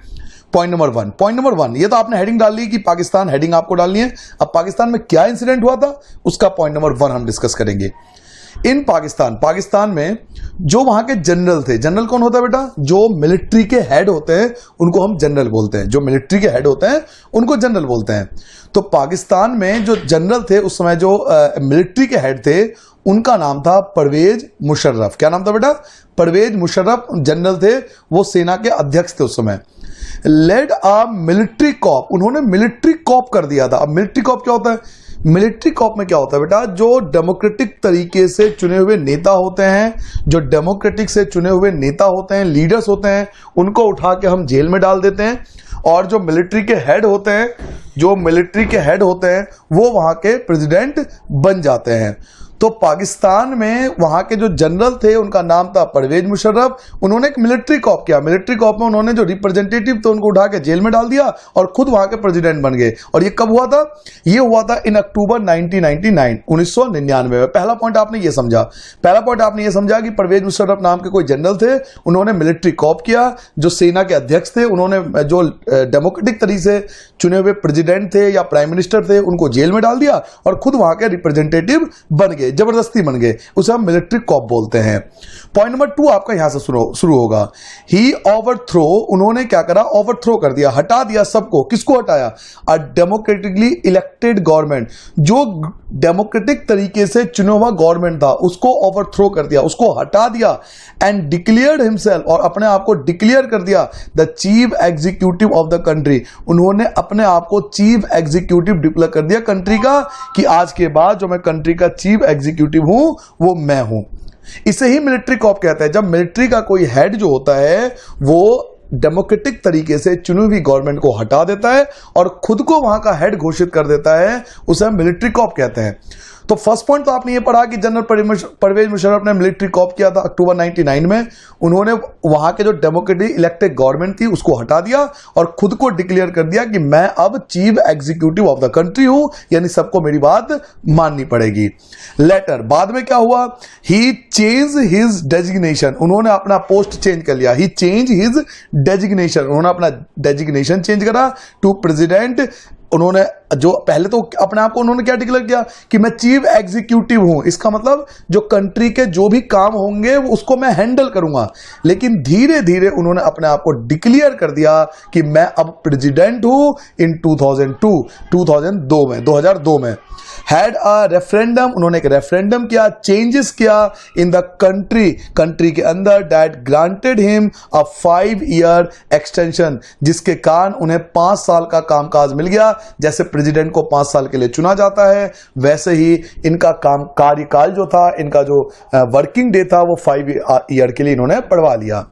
पॉइंट नंबर 1। पॉइंट नंबर 1, ये तो आपने हेडिंग डाल ली कि पाकिस्तान, हेडिंग आपको डालनी है। अब पाकिस्तान में क्या इंसिडेंट हुआ था उसका पॉइंट नंबर 1 हम डिस्कस करेंगे। इन पाकिस्तान में जो वहां के जनरल थे, जनरल कौन होता है बेटा, जो मिलिट्री के हेड होते हैं उनको हम जनरल बोलते हैं, जो मिलिट्री के हेड होते हैं उनको जनरल बोलते हैं। तो पाकिस्तान में जो जनरल थे उस समय, जो मिलिट्री के हेड थे, उनका नाम था परवेज मुशर्रफ। क्या नाम था बेटा, परवेज मुशर्रफ जनरल थे, वो सेना के अध्यक्ष थे उस समय। लेड अ मिलिट्री कॉप, उन्होंने मिलिट्री कॉप कर दिया था। अब मिलिट्री कॉप क्या होता है, मिलिट्री कॉप में क्या होता है बेटा, जो डेमोक्रेटिक तरीके से चुने हुए नेता होते हैं, जो डेमोक्रेटिक से चुने हुए नेता होते हैं, लीडर्स होते हैं, उनको उठा के हम जेल में डाल देते हैं। और जो मिलिट्री के हेड होते हैं, वो वहां के प्रेसिडेंट बन जाते हैं। तो पाकिस्तान में वहां के जो जनरल थे उनका नाम था परवेज मुशर्रफ। उन्होंने एक मिलिट्री कॉप किया, मिलिट्री कॉप में उन्होंने जो रिप्रेजेंटेटिव थे उनको उठा के जेल में डाल दिया और खुद वहां के प्रेसिडेंट बन गए। और ये कब हुआ था, ये हुआ था इन अक्टूबर 1999 में। पहला पॉइंट आपने ये समझा कि परवेज मुशर्रफ नाम के कोई जनरल थे, उन्होंने मिलिट्री कॉप किया। जो सेना के अध्यक्ष थे उन्होंने जो डेमोक्रेटिक तरीके से चुने हुए प्रेसिडेंट थे या प्राइम मिनिस्टर थे उनको जेल में डाल दिया और खुद वहां के रिप्रेजेंटेटिव बन गए, जबरदस्ती बन गए, उसे हम मिलिट्री कॉप बोलते हैं। पॉइंट नंबर 2 आपका यहां से शुरू होगा। ही ओवरथ्रो, उन्होंने क्या करा, ओवरथ्रो कर दिया, हटा दिया सबको। किसको हटाया, अ डेमोक्रेटिकली इलेक्टेड गवर्नमेंट, जो डेमोक्रेटिक तरीके से चुना हुआ गवर्नमेंट था उसको ओवरथ्रो कर दिया, उसको हटा दिया। एंड डिक्लेयर्ड हिमसेल्फ, और अपने आप को डिक्लेयर कर दिया, the chief executive of the country. उन्होंने अपने आप को चीफ एग्जीक्यूटिव डिक्लेयर कर दिया कंट्री का, कि आज के बाद जो मैं कंट्री का चीफ एग्जीक्यूटिव हूं वो मैं हूं। इसे ही मिलिट्री कॉप कहते हैं। जब मिलिट्री का कोई हेड जो होता है वो डेमोक्रेटिक तरीके से चुनी हुई गवर्नमेंट को हटा देता है और खुद को वहां का हेड घोषित कर देता है, उसे हम मिलिट्री कॉप कहते हैं। तो फर्स्ट पॉइंट तो आपने ये पढ़ा कि जनरल परवेज मुशर्रफ ने मिलिट्री कॉप किया था अक्टूबर 99 में। उन्होंने वहां के जो डेमोक्रेटिक इलेक्टेड गवर्नमेंट थी उसको हटा दिया और खुद को डिक्लेयर कर दिया कि मैं अब chief executive of the country हूं, यानी सबको मेरी बात माननी पड़ेगी। लेटर बाद में क्या हुआ, ही चेंज हिज डेजिग्नेशन, उन्होंने अपना पोस्ट चेंज कर लिया। ही चेंज हिज डेजिग्नेशन, उन्होंने अपना डेजिग्नेशन चेंज करा टू प्रेसिडेंट। उन्होंने जो पहले तो अपने आप को उन्होंने क्या डिक्लेयर किया कि मैं चीफ एग्जीक्यूटिव हूं, इसका मतलब जो कंट्री के जो भी काम होंगे उसको मैं हैंडल करूंगा। लेकिन धीरे धीरे उन्होंने अपने आप को डिक्लेयर कर दिया कि मैं अब प्रेसिडेंट हूं इन 2002 में हैड अ रेफरेंडम, उन्होंने एक रेफरेंडम किया, चेंजेस किया इन द कंट्री के अंदर that granted him a 5 year extension, जिसके कारण उन्हें 5 साल का कामकाज मिल गया। जैसे प्रेसिडेंट को 5 साल के लिए चुना जाता है वैसे ही इनका कार्यकाल जो था, इनका जो वर्किंग डे था वो 5 ईयर के लिए इन्होंने बढ़वा लिया।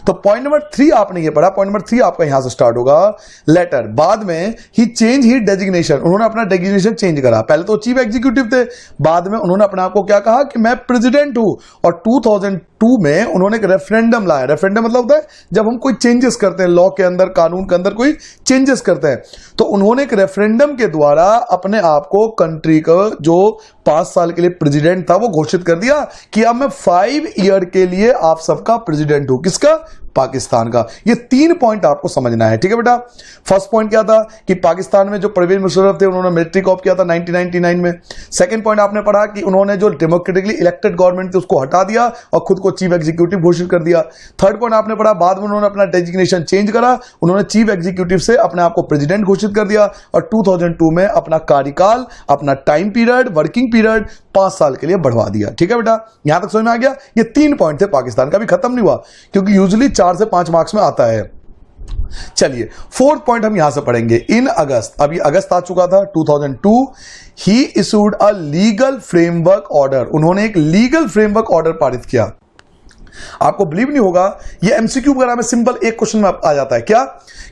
तो पॉइंट नंबर 3 आपने ये पढ़ा। पॉइंट नंबर 3 आपका यहां से स्टार्ट होगा। लेटर बाद में ही चेंज ही डेजिग्नेशन, उन्होंने अपना डेजिग्नेशन चेंज करा। पहले तो चीफ एग्जीक्यूटिव थे, बाद में उन्होंने अपने आप को क्या कहा कि मैं प्रेसिडेंट हूं। और 2002 में उन्होंने एक रेफरेंडम लाया। रेफरेंडम मतलब होता है जब हम कोई चेंजेस करते हैं, लॉ के अंदर, कानून के अंदर कोई चेंजेस करते हैं, तो उन्होंने एक रेफरेंडम के द्वारा अपने आप को कंट्री का जो 5 साल के लिए प्रेसिडेंट था वो घोषित कर दिया कि अब मैं 5 ईयर के लिए आप सबका प्रेसिडेंट हूं। किसका? पाकिस्तान का। ये 3 पॉइंट आपको समझना है, ठीक है बेटा। फर्स्ट पॉइंट क्या था कि पाकिस्तान में जो परवेज मुशर्रफ थे उन्होंने मिलिट्री कॉप किया था 1999 में। सेकंड पॉइंट आपने पढ़ा कि उन्होंने जो डेमोक्रेटिकली इलेक्टेड गवर्नमेंट थी उसको हटा दिया और खुद को चीफ एग्जीक्यूटिव घोषित कर दिया। थर्ड पॉइंट आपने पढ़ा बाद में उन्होंने अपना डेजिग्नेशन चेंज करा, उन्होंने चीफ एग्जीक्यूटिव से अपने आप को प्रेसिडेंट घोषित कर दिया और 2002 में अपना कार्यकाल, अपना टाइम पीरियड, वर्किंग पीरियड 5 साल के लिए बढ़वा दिया। ठीक है बेटा, यहां तक समझ में आ गया। ये 3 पॉइंट थे, पाकिस्तान का भी खत्म नहीं हुआ क्योंकि यूजुअली 4 से 5 मार्क्स में आता है। चलिए 4th पॉइंट हम यहां से पढ़ेंगे। इन अगस्त, अभी अगस्त आ चुका था 2002, he issued a legal framework order, उन्होंने एक लीगल फ्रेमवर्क ऑर्डर पारित किया। आपको बिलीव नहीं होगा, ये एमसीक्यू वगैरह में सिंपल एक क्वेश्चन में आ जाता है क्या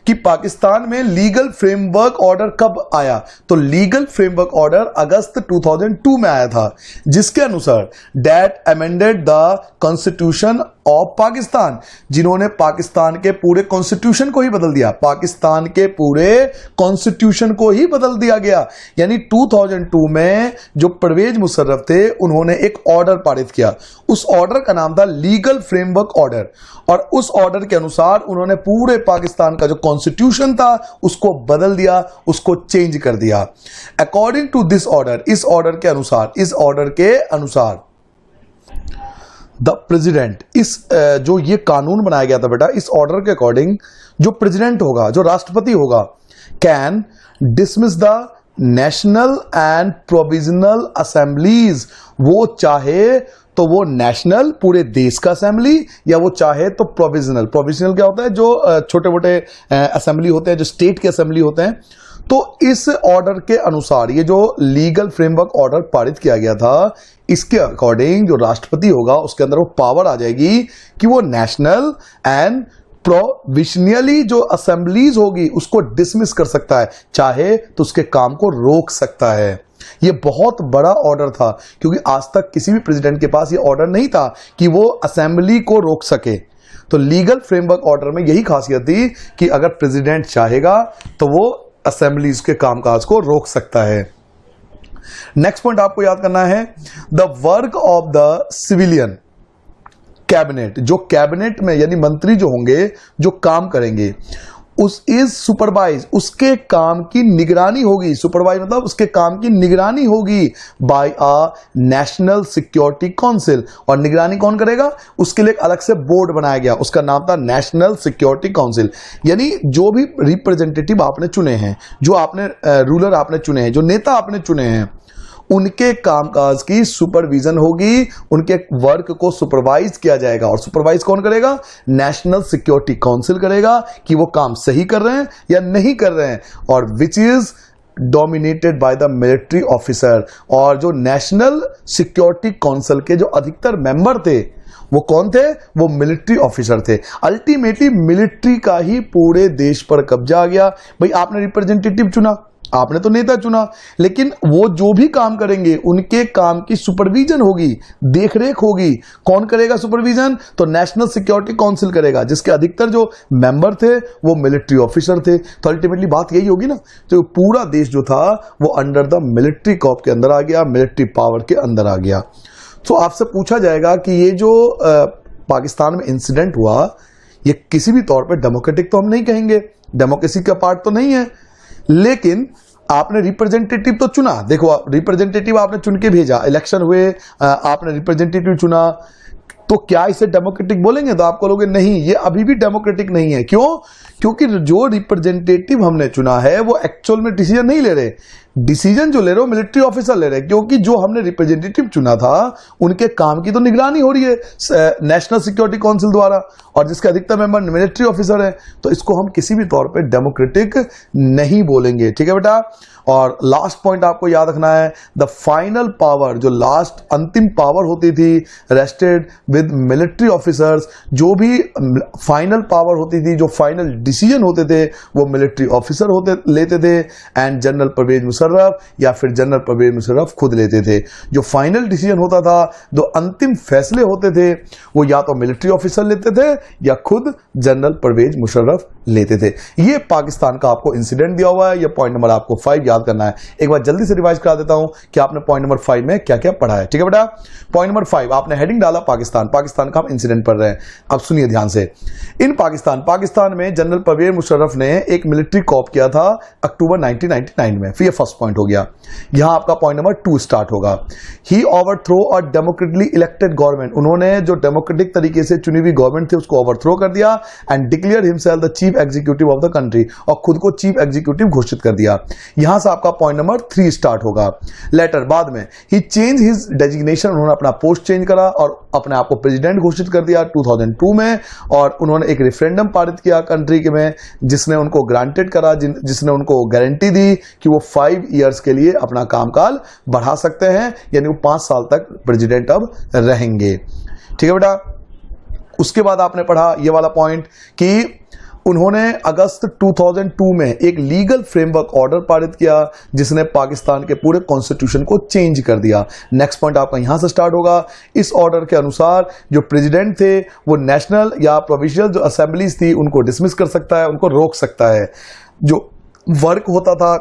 कि पाकिस्तान में लीगल फ्रेमवर्क ऑर्डर कब आया। तो लीगल फ्रेमवर्क ऑर्डर अगस्त 2002 में आया था, जिसके अनुसार that amended the constitution of Pakistan, जिन्होंने पाकिस्तान के पूरे कॉन्स्टिट्यूशन को ही बदल दिया। पाकिस्तान के पूरे कॉन्स्टिट्यूशन को ही बदल दिया गया। यानी 2002 में जो परवेज मुशर्रफ थे उन्होंने एक ऑर्डर पारित किया। उस ऑर्डर का नाम था लीगल फ्रेमवर्क ऑर्डर और उस ऑर्डर के अनुसार उन्होंने पूरे पाकिस्तान का जो कॉन्स्टिट्यूशन था उसको बदल दिया, उसको चेंज कर दिया। अकॉर्डिंग टू दिस ऑर्डर, इस ऑर्डर के अनुसार द प्रेसिडेंट, इस जो ये कानून बनाया गया था बेटा, इस ऑर्डर के अकॉर्डिंग जो प्रेसिडेंट होगा, जो राष्ट्रपति होगा, can dismiss the national and provisional assemblies, वो चाहे तो वो नेशनल पूरे देश का असेंबली या वो चाहे तो प्रोविजनल। प्रोविजनल क्या होता है? जो छोटे मोटे असेंबली होते हैं, जो स्टेट के असेंबली होते हैं। तो इस ऑर्डर के अनुसार ये जो लीगल फ्रेमवर्क ऑर्डर पारित किया गया था, इसके अकॉर्डिंग जो राष्ट्रपति होगा उसके अंदर वो पावर आ जाएगी कि वो नेशनल एंड प्रोविजनली जो असेंबलीज होगी उसको डिसमिस कर सकता है, चाहे तो उसके काम को रोक सकता है। ये बहुत बड़ा ऑर्डर था क्योंकि आज तक किसी भी प्रेसिडेंट के पास ये ऑर्डर नहीं था कि वो असेंबली को रोक सके। तो लीगल फ्रेमवर्क ऑर्डर में यही खासियत थी कि अगर प्रेसिडेंट चाहेगा तो वो असेंबलीज के कामकाज को रोक सकता है। नेक्स्ट पॉइंट आपको याद करना है, the work of the civilian cabinet, जो कैबिनेट में यानी मंत्री जो होंगे जो काम करेंगे उस इज सुपरवाइज, उसके काम की निगरानी होगी। सुपरवाइज मतलब उसके काम की निगरानी होगी by a national security council. और निगरानी कौन करेगा? उसके लिए एक अलग से बोर्ड बनाया गया, उसका नाम था नेशनल सिक्योरिटी काउंसिल। यानी जो भी रिप्रेजेंटेटिव आपने चुने हैं, जो आपने रूलर आपने चुने हैं, जो नेता आपने चुने हैं, उनके कामकाज की सुपरविजन होगी, उनके वर्क को सुपरवाइज किया जाएगा। और सुपरवाइज कौन करेगा? नेशनल सिक्योरिटी काउंसिल करेगा कि वो काम सही कर रहे हैं या नहीं कर रहे हैं। और which is dominated by the military officer. और जो नेशनल सिक्योरिटी काउंसिल के जो अधिकतर मेंबर थे वो कौन थे? वो मिलिट्री ऑफिसर थे। अल्टीमेटली मिलिट्री का ही पूरे देश पर कब्जा आ गया। भाई आपने रिप्रेजेंटेटिव चुना, आपने तो नेता चुना, लेकिन वो जो भी काम करेंगे उनके काम की सुपरविजन होगी, देखरेख होगी। कौन करेगा सुपरविजन? तो नेशनल सिक्योरिटी काउंसिल करेगा, जिसके अधिकतर जो मेंबर थे वो मिलिट्री ऑफिसर थे। तो अल्टीमेटली बात यही होगी ना, तो पूरा देश जो था वो अंडर द मिलिट्री कॉप के अंदर आ गया, मिलिट्री पावर के अंदर आ गया। तो आपसे पूछा जाएगा कि ये जो पाकिस्तान में इंसिडेंट हुआ ये किसी भी तौर पे डेमोक्रेटिक तो हम नहीं कहेंगे, डेमोक्रेसी का पार्ट तो नहीं है, लेकिन आपने रिप्रेजेंटेटिव तो चुना। देखो रिप्रेजेंटेटिव आपने चुन के भेजा, इलेक्शन हुए, आपने रिप्रेजेंटेटिव चुना, तो क्या इसे डेमोक्रेटिक बोलेंगे? तो आप कहोगे नहीं, ये अभी भी डेमोक्रेटिक नहीं है। क्यों? क्योंकि जो रिप्रेजेंटेटिव हमने चुना है वो एक्चुअल में डिसीजन नहीं ले रहे, डिसीजन जो ले रहे हो मिलिट्री ऑफिसर ले रहे हैं, क्योंकि जो हमने रिप्रेजेंटेटिव चुना था उनके काम की तो निगरानी हो रही है नेशनल सिक्योरिटी काउंसिल द्वारा, और जिसके अधिकतर मेंबर मिलिट्री ऑफिसर है। तो इसको हम किसी भी तौर पे डेमोक्रेटिक नहीं बोलेंगे। ठीक है बेटा। और लास्ट पॉइंट आपको याद रखना है, द फाइनल पावर, जो लास्ट अंतिम पावर होती थी रेस्टेड विद मिलिट्री ऑफिसर्स। जो भी फाइनल पावर होती थी, जो फाइनल डिसीजन होते थे वो मिलिट्री ऑफिसर होते लेते थे, एंड जनरल परवेज मुशर्रफ या फिर जनरल परवेज मुशर्रफ खुद लेते थे। जो फाइनल डिसीजन होता था, जो अंतिम फैसले होते थे, वो या तो मिलिट्री ऑफिसर लेते थे या खुद जनरल परवेज मुशर्रफ लेते थे। ये पाकिस्तान का आपको इंसिडेंट दिया हुआ है। ये पॉइंट नंबर आपको 5 याद करना है। एक बार जल्दी से रिवाइज करा देता हूं कि आपने पॉइंट नंबर 5 में क्या क्या पढ़ा है। ठीक है बेटा। पॉइंट नंबर 5 आपने हेडिंग डाला पाकिस्तान, पाकिस्तान का हम इंसिडेंट पढ़ रहे हैं। अब सुनिए ध्यान से। इन पाकिस्तान में जनरल परवेज मुशर्रफ ने एक मिलिट्री कॉप किया था अक्टूबर 1999 में। फिर ये फर्स्ट पॉइंट हो गया। यहां आपका पॉइंट नंबर 2 स्टार्ट होगा। He overthrow a democratically elected government. उन्होंने जो डेमोक्रेटिक तरीके से चुनी हुई गवर्नमेंट थी उसको ओवरथ्रो कर दिया, and declare himself the chief executive of the country, और खुद को चीफ एग्जीक्यूटिव घोषित कर दिया। यहां से आपका पॉइंट नंबर 3 स्टार्ट होगा। लेटर बाद में ही चेंज हिज डेजिग्नेशन, उन्होंने अपना पोस्ट चेंज करा और अपने आप को प्रेसिडेंट घोषित कर दिया 2002 में, और उन्होंने एक रेफरेंडम पारित किया कंट्री के में, जिसने उनको ग्रांटेड करा, जिसने उनको गारंटी दी कि वो 5 इयर्स के लिए अपना कामकाज बढ़ा सकते हैं, यानी वो 5 साल तक प्रेसिडेंट अब रहेंगे। ठीक है बेटा। उसके बाद आपने पढ़ा ये वाला पॉइंट कि उन्होंने अगस्त 2002 में एक लीगल फ्रेमवर्क ऑर्डर पारित किया, जिसने पाकिस्तान के पूरे कॉन्स्टिट्यूशन को चेंज कर दिया। नेक्स्ट पॉइंट आपका यहां से स्टार्ट होगा। इस ऑर्डर के अनुसार जो प्रेसिडेंट थे वो नेशनल या प्रोविंशियल जो असेंबलीज थी उनको डिसमिस कर सकता है, उनको रोक सकता है। जो वर्क होता था,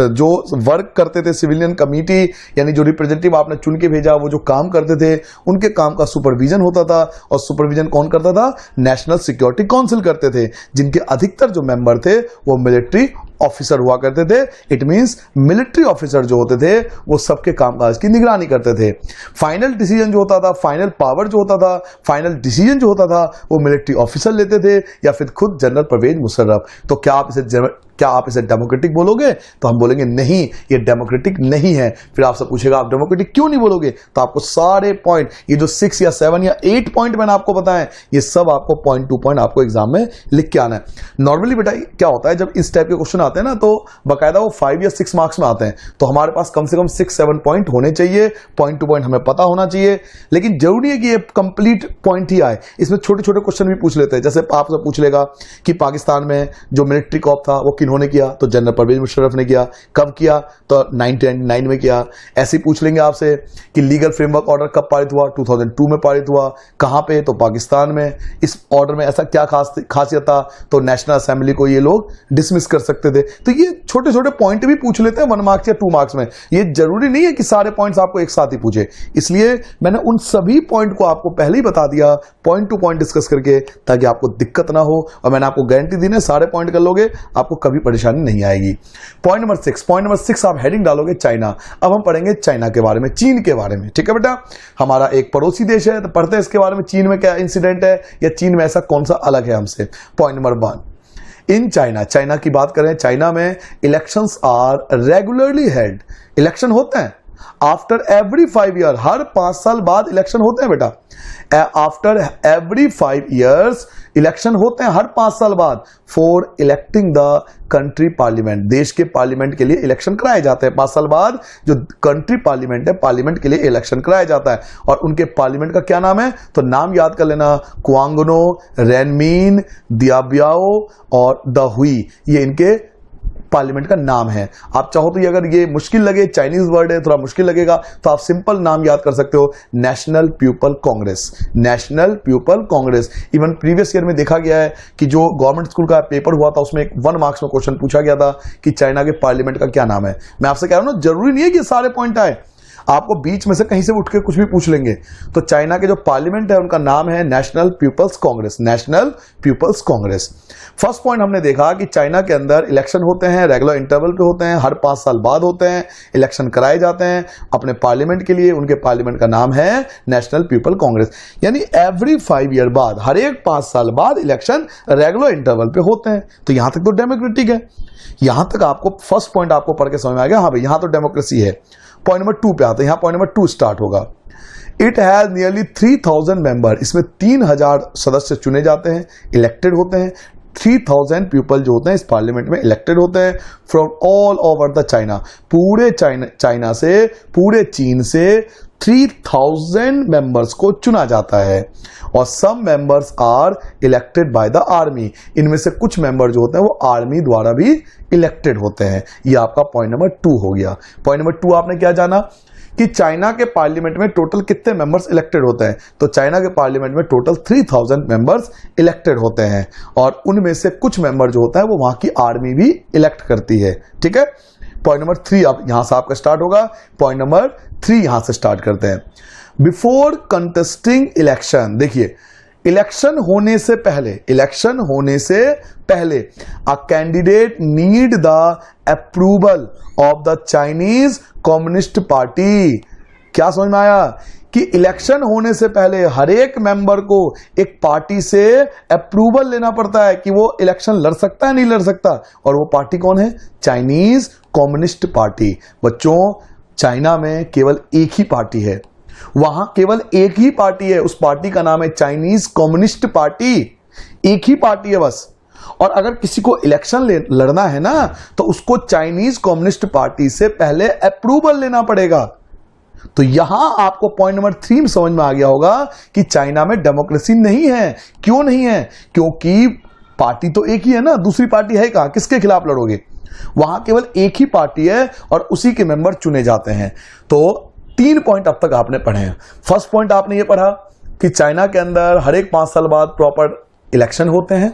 जो वर्क करते थे सिविलियन कमेटी, यानी जो रिप्रेजेंटेटिव आपने चुन के भेजा वो जो काम करते थे उनके काम का सुपरविजन होता था, और सुपरविजन कौन करता था? नेशनल सिक्योरिटी काउंसिल करते थे, जिनके अधिकतर जो मेंबर थे वो मिलिट्री ऑफिसर हुआ करते थे। इट मींस मिलिट्री ऑफिसर जो होते थे वो सबके कामकाज की निगरानी करते थे। फाइनल डिसीजन जो होता था, फाइनल पावर जो होता था, फाइनल डिसीजन जो होता था वो मिलिट्री ऑफिसर लेते थे या फिर खुद जनरल परवेज मुशर्रफ। तो क्या आप इसे डेमोक्रेटिक बोलोगे? तो हम बोलेंगे नहीं, ये डेमोक्रेटिक नहीं है। फिर आपसे पूछेगा आप डेमोक्रेटिक क्यों नहीं बोलोगे? तो आपको सारे पॉइंट, ये जो 6 या 7 या 8 पॉइंट मैंने आपको बताएं, ये सब आपको पॉइंट टू पॉइंट आपको एग्जाम में लिख के आना है। नॉर्मली बेटा क्या होता है, जब इस टाइप के क्वेश्चन आते हैं ना, तो बाकायदा वो 5 या 6 मार्क्स में आते हैं, तो हमारे पास कम से कम 6-7 पॉइंट होने चाहिए, पॉइंट टू पॉइंट हमें पता होना चाहिए। लेकिन जरूरी है कि ये कंप्लीट पॉइंट ही आए। इसमें छोटे छोटे क्वेश्चन भी पूछ लेते हैं। जैसे आपसे पूछ लेगा कि पाकिस्तान में जो मिलिट्री कॉप था वो किन्होंने किया? तो जनरल परवेज मुशर्रफ ने किया। कब किया? तो 1999 में किया। ऐसे ही पूछ लेंगे आपसे कि लीगल फ्रेमवर्क ऑर्डर कब पारित हुआ? 2002 में पारित हुआ। कहां पे? तो पाकिस्तान में। इस ऑर्डर में ऐसा क्या खासियत था? तो नेशनल असेंबली को ये लोग डिसमिस कर सकते थे। तो ये छोटे छोटे पॉइंट भी पूछ लेते हैं 1 मार्क्स या 2 मार्क्स में। ये जरूरी नहीं है कि सारे पॉइंट्स आपको एक साथ ही पूछे, इसलिए मैंने उन सभी पॉइंट को आपको पहले ही बता दिया, पॉइंट टू पॉइंट डिस्कस करके, ताकि आपको दिक्कत ना हो। और मैंने आपको गारंटी दी है, सारे पॉइंट कर लोगे आपको कभी परेशानी नहीं आएगी। पॉइंट नंबर 6 आप हेडिंग डालोगे चाइना। अब हम पढ़ेंगे चाइना के बारे में, चीन के बारे में। ठीक है बेटा। हमारा एक पड़ोसी देश है, तो पढ़ते हैं इसके बारे में, चीन में क्या इंसिडेंट है या चीन में ऐसा कौन सा अलग है हमसे। पॉइंट नंबर 1 इन चाइना की बात करें, चाइना में elections are regularly held. Election होते हैं, आफ्टर एवरी 5 ईयर, हर 5 साल बाद इलेक्शन होते हैं बेटा। आफ्टर एवरी 5 ईयर्स इलेक्शन होते हैं हर 5 साल बाद for electing the country parliament, देश के पार्लियामेंट के लिए इलेक्शन कराए जाते हैं। 5 साल बाद जो कंट्री पार्लियामेंट है, पार्लियामेंट के लिए इलेक्शन कराया जाता है। और उनके पार्लियामेंट का क्या नाम है, तो नाम याद कर लेना, क्वांगनो, रेनमीन, दियाबियाओ और द हुई, ये इनके पार्लियामेंट का नाम है। आप चाहो तो ये अगर ये मुश्किल लगे, चाइनीज वर्ड है, थोड़ा मुश्किल लगेगा, तो आप सिंपल नाम याद कर सकते हो, national people Congress, national people Congress. Even previous year में देखा गया है कि जो गवर्नमेंट स्कूल का पेपर हुआ था उसमें 1 मार्क्स में क्वेश्चन पूछा गया था कि चाइना के पार्लियामेंट का क्या नाम है। मैं आपसे कह रहा हूं ना, जरूरी नहीं है कि सारे पॉइंट आए, आपको बीच में से कहीं से उठ के कुछ भी पूछ लेंगे। तो चाइना के जो पार्लियामेंट है उनका नाम है National People's Congress, National People's Congress. First point हमने देखा कि चाइना के अंदर इलेक्शन होते हैं, रेगुलर इंटरवल पे होते हैं, हर 5 साल बाद होते हैं, इलेक्शन कराए जाते हैं अपने पार्लियामेंट के लिए। उनके पार्लियामेंट का नाम है नेशनल पीपल कांग्रेस। यानी एवरी 5 ईयर बाद, हर एक 5 साल बाद इलेक्शन रेगुलर इंटरवल पे होते हैं। तो यहां तक तो डेमोक्रेटिक है। यहां तक आपको फर्स्ट पॉइंट आपको पढ़ के समझ में आ गया, हाँ भाई यहां तो डेमोक्रेसी है। पॉइंट नंबर 2 पे आते हैं, यहां पॉइंट नंबर 2 स्टार्ट होगा। इट हैज नियरली 3000 मेंबर, इसमें 3000 सदस्य चुने जाते हैं, इलेक्टेड होते हैं। 3000 पीपल जो होते हैं इस पार्लियामेंट में इलेक्टेड होते हैं from all over the China, पूरे चाइना से, पूरे चीन से 3000 मेंबर्स को चुना जाता है। और some members are elected by the army, इनमें से कुछ मेंबर जो होते हैं वो आर्मी द्वारा भी इलेक्टेड होते हैं। ये आपका पॉइंट नंबर 2 हो गया। पॉइंट नंबर 2 आपने क्या जाना कि चाइना के पार्लियामेंट में टोटल कितने मेंबर्स इलेक्टेड होते हैं, तो चाइना के पार्लियामेंट में टोटल 3000 मेंबर्स इलेक्टेड होते हैं और उनमें से कुछ मेंबर जो होता है वो वहां की आर्मी भी इलेक्ट करती है। ठीक है, पॉइंट नंबर 3 अब यहां से आपका स्टार्ट होगा। पॉइंट नंबर 3 यहां से स्टार्ट करते हैं। बिफोर कंटेस्टिंग इलेक्शन, देखिए इलेक्शन होने से पहले, इलेक्शन होने से पहले a candidate need the approval of the Chinese communist party. क्या समझ में आया कि इलेक्शन होने से पहले हर एक मेंबर को एक पार्टी से अप्रूवल लेना पड़ता है कि वो इलेक्शन लड़ सकता है नहीं लड़ सकता, और वो पार्टी कौन है, चाइनीज कम्युनिस्ट पार्टी। बच्चों चाइना में केवल एक ही पार्टी है, वहां केवल एक ही पार्टी है, उस पार्टी का नाम है चाइनीज कम्युनिस्ट पार्टी। एक ही पार्टी है बस। और अगर किसी को इलेक्शन लड़ना है ना तो उसको चाइनीज कम्युनिस्ट पार्टी से पहले अप्रूवल लेना पड़ेगा। तो यहां आपको पॉइंट नंबर 3 में समझ में आ गया होगा कि चाइना में डेमोक्रेसी नहीं है। क्यों नहीं है, क्योंकि पार्टी तो एक ही है ना, दूसरी पार्टी है कहां, किसके खिलाफ लड़ोगे। वहां केवल एक ही पार्टी है और उसी के मेंबर चुने जाते हैं। तो 3 पॉइंट अब तक आपने पढ़े हैं। फर्स्ट पॉइंट आपने ये पढ़ा कि चाइना के अंदर हर एक 5 साल बाद प्रॉपर इलेक्शन होते हैं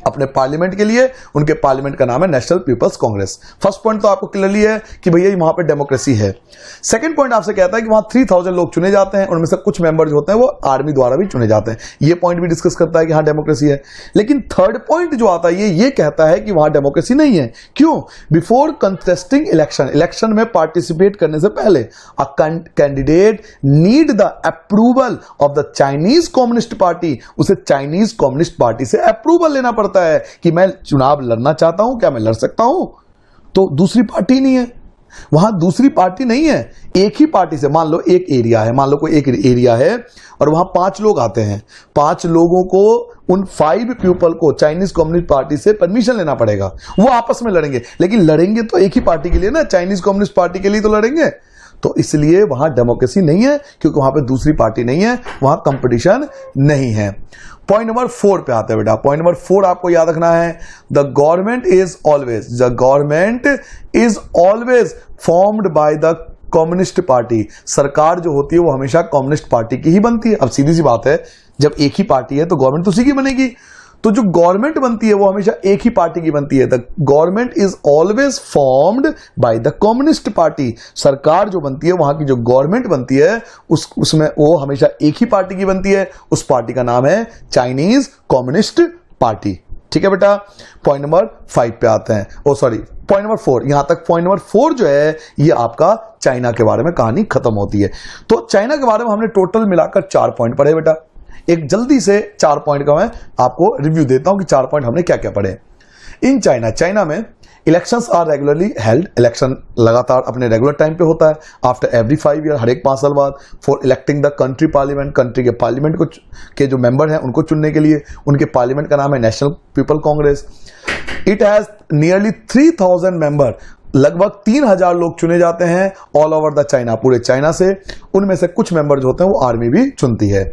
अपने पार्लियामेंट के लिए। उनके पार्लियामेंट का नाम है National People's Congress. First point तो आपको क्लियरली है कि भैया वहां पे डेमोक्रेसी है। सेकंड पॉइंट आपसे कहता है कि वहां 3000 लोग चुने जाते हैं, उनमें से कुछ मेंबर जो होते हैं वो आर्मी द्वारा भी चुने जाते हैं। ये पॉइंट भी डिस्कस करता है कि हाँ डेमोक्रेसी है। लेकिन थर्ड पॉइंट जो आता है ये कहता है कि वहां डेमोक्रेसी नहीं है। क्यों, बिफोर कंटेस्टिंग इलेक्शन, इलेक्शन में पार्टिसिपेट करने से पहले a candidate need the approval of the Chinese communist party, उसे चाइनीज कम्युनिस्ट पार्टी से अप्रूवल लेना पड़ता है कि मैं चुनाव लड़ना चाहता हूं, क्या मैं लड़ सकता हूं। तो दूसरी पार्टी नहीं है, वहां दूसरी पार्टी नहीं है, एक ही पार्टी से। मान लो एक एरिया है, मान लो कोई एक एरिया है और वहां 5 लोग आते हैं, 5 लोगों को, उन 5 पीपल को चाइनीज कम्युनिस्ट पार्टी से परमिशन लेना पड़ेगा। वो आपस में लड़ेंगे, लेकिन लड़ेंगे तो एक ही पार्टी के लिए ना, चाइनीज कम्युनिस्ट पार्टी के लिए तो लड़ेंगे। तो इसलिए वहां डेमोक्रेसी नहीं है, क्योंकि वहां पे दूसरी पार्टी नहीं है, वहां कंपटीशन नहीं है। पॉइंट नंबर 4 पे आते हैं बेटा। पॉइंट नंबर 4 आपको याद रखना है, the government is always formed by the communist party. सरकार जो होती है वो हमेशा कम्युनिस्ट पार्टी की ही बनती है। अब सीधी सी बात है, जब एक ही पार्टी है तो गवर्नमेंट तो उसी की बनेगी। तो जो गवर्नमेंट बनती है वो हमेशा एक ही पार्टी की बनती है। The government is always formed by the communist party. सरकार जो बनती है, वहां की जो गवर्नमेंट बनती है उसमें वो हमेशा एक ही पार्टी की बनती है। उस पार्टी का नाम है चाइनीज कम्युनिस्ट पार्टी। ठीक है बेटा, पॉइंट नंबर 5 पे आते हैं। पॉइंट नंबर 4, यहां तक पॉइंट नंबर 4 जो है ये आपका चाइना के बारे में कहानी खत्म होती है। तो चाइना के बारे में हमने टोटल मिलाकर 4 पॉइंट पढ़े बेटा। एक जल्दी से 4 पॉइंट का मैं आपको रिव्यू देता हूं कि 4 पॉइंट हमने क्या क्या पढ़े। इन चाइना में elections are regularly held, election लगातार अपने रेगुलर टाइम पे होता है, आफ्टर एवरी 5 ईयर, हर एक 5 साल बाद, for electing the country parliament, country के पार्लियामेंट को के जो मेंबर हैं उनको चुनने के लिए। उनके पार्लियामेंट का नाम है national people Congress. It has nearly 3000 member, लगभग 3000 लोग चुने जाते हैं ऑल ओवर द चाइना, पूरे चाइना से। उनमें से कुछ मेंबर जो होते हैं वो आर्मी भी चुनती है।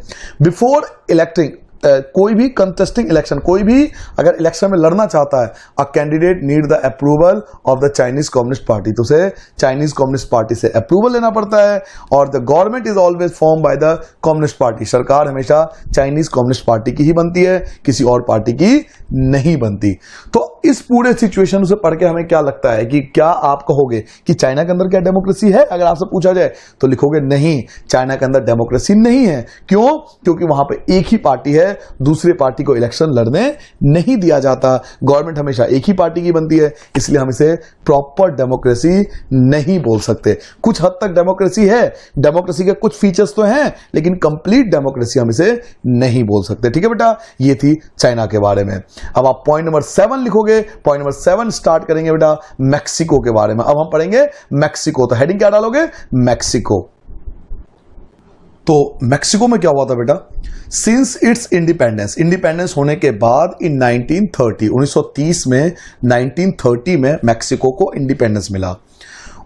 बिफोर इलेक्टिंग, कोई भी कंटेस्टिंग इलेक्शन, कोई भी अगर इलेक्शन में लड़ना चाहता है, a candidate need the approval of the Chinese communist party, तो उसे चाइनीज कम्युनिस्ट पार्टी से अप्रूवल लेना पड़ता है। और the government is always form by the communist party, सरकार हमेशा चाइनीज कम्युनिस्ट पार्टी की ही बनती है, किसी और पार्टी की नहीं बनती। तो इस पूरे सिचुएशन से पढ़ के हमें क्या लगता है कि क्या आप कहोगे कि चाइना के अंदर क्या डेमोक्रेसी है? अगर आपसे पूछा जाए तो लिखोगे नहीं, चाइना के अंदर डेमोक्रेसी नहीं है। क्यों? क्योंकि वहां पे एक ही पार्टी है, दूसरे पार्टी को इलेक्शन लड़ने नहीं दिया जाता, गवर्नमेंट हमेशा एक ही पार्टी की बनती है, इसलिए हम इसे प्रॉपर डेमोक्रेसी नहीं बोल सकते। कुछ हद तक डेमोक्रेसी है, डेमोक्रेसी के कुछ फीचर्स तो हैं, लेकिन कंप्लीट डेमोक्रेसी हम इसे नहीं बोल सकते। ठीक है बेटा, ये थी चाइना के बारे में। अब आप पॉइंट नंबर 7 लिखोगे। पॉइंट नंबर 7 स्टार्ट करेंगे बेटा मैक्सिको के बारे में। अब हम पढ़ेंगे मैक्सिको, तो हेडिंग क्या डालोगे? मैक्सिको। तो मैक्सिको में क्या हुआ था बेटा? सिंस इट्स इंडिपेंडेंस होने के बाद इन 1930 में 1930 में मैक्सिको को इंडिपेंडेंस मिला।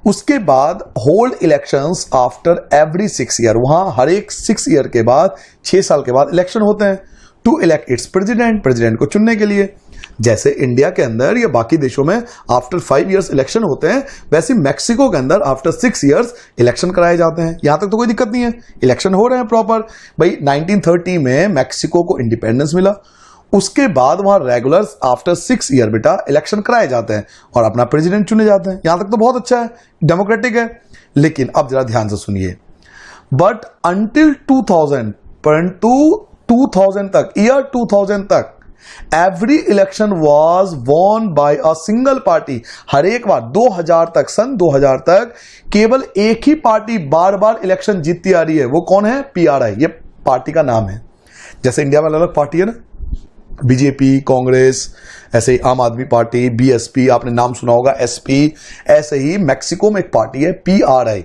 उसके बाद hold elections after every 6 year, वहां हर एक 6 ईयर के बाद, 6 साल के बाद इलेक्शन होते हैं टू इलेक्ट इट्स प्रेसिडेंट को चुनने के लिए। जैसे इंडिया के अंदर या बाकी देशों में आफ्टर 5 इयर्स इलेक्शन होते हैं, वैसे मैक्सिको के अंदर आफ्टर 6 इयर्स इलेक्शन कराए जाते हैं। यहां तक तो कोई दिक्कत नहीं है, इलेक्शन हो रहे हैं प्रॉपर। भाई 1930 में मैक्सिको को इंडिपेंडेंस मिला, उसके बाद वहां रेगुलर आफ्टर 6 ईयर बेटा इलेक्शन कराए जाते हैं और अपना प्रेसिडेंट चुने जाते हैं। यहां तक तो बहुत अच्छा है, डेमोक्रेटिक है। लेकिन अब जरा ध्यान से सुनिए, बट अंटिल 2000, परंतु 2000 तक, ईयर 2000 तक every election was won by a single party. हर एक बार 2000 तक, सन 2000 तक केवल एक ही पार्टी बार बार इलेक्शन जीतती आ रही है। वो कौन है? PRI, ये पार्टी का नाम है। जैसे इंडिया में अलग अलग पार्टी है ना, बीजेपी, कांग्रेस, ऐसे ही आम आदमी पार्टी, BSP, आपने नाम सुना होगा, SP। ऐसे ही मैक्सिको में एक पार्टी है PRI,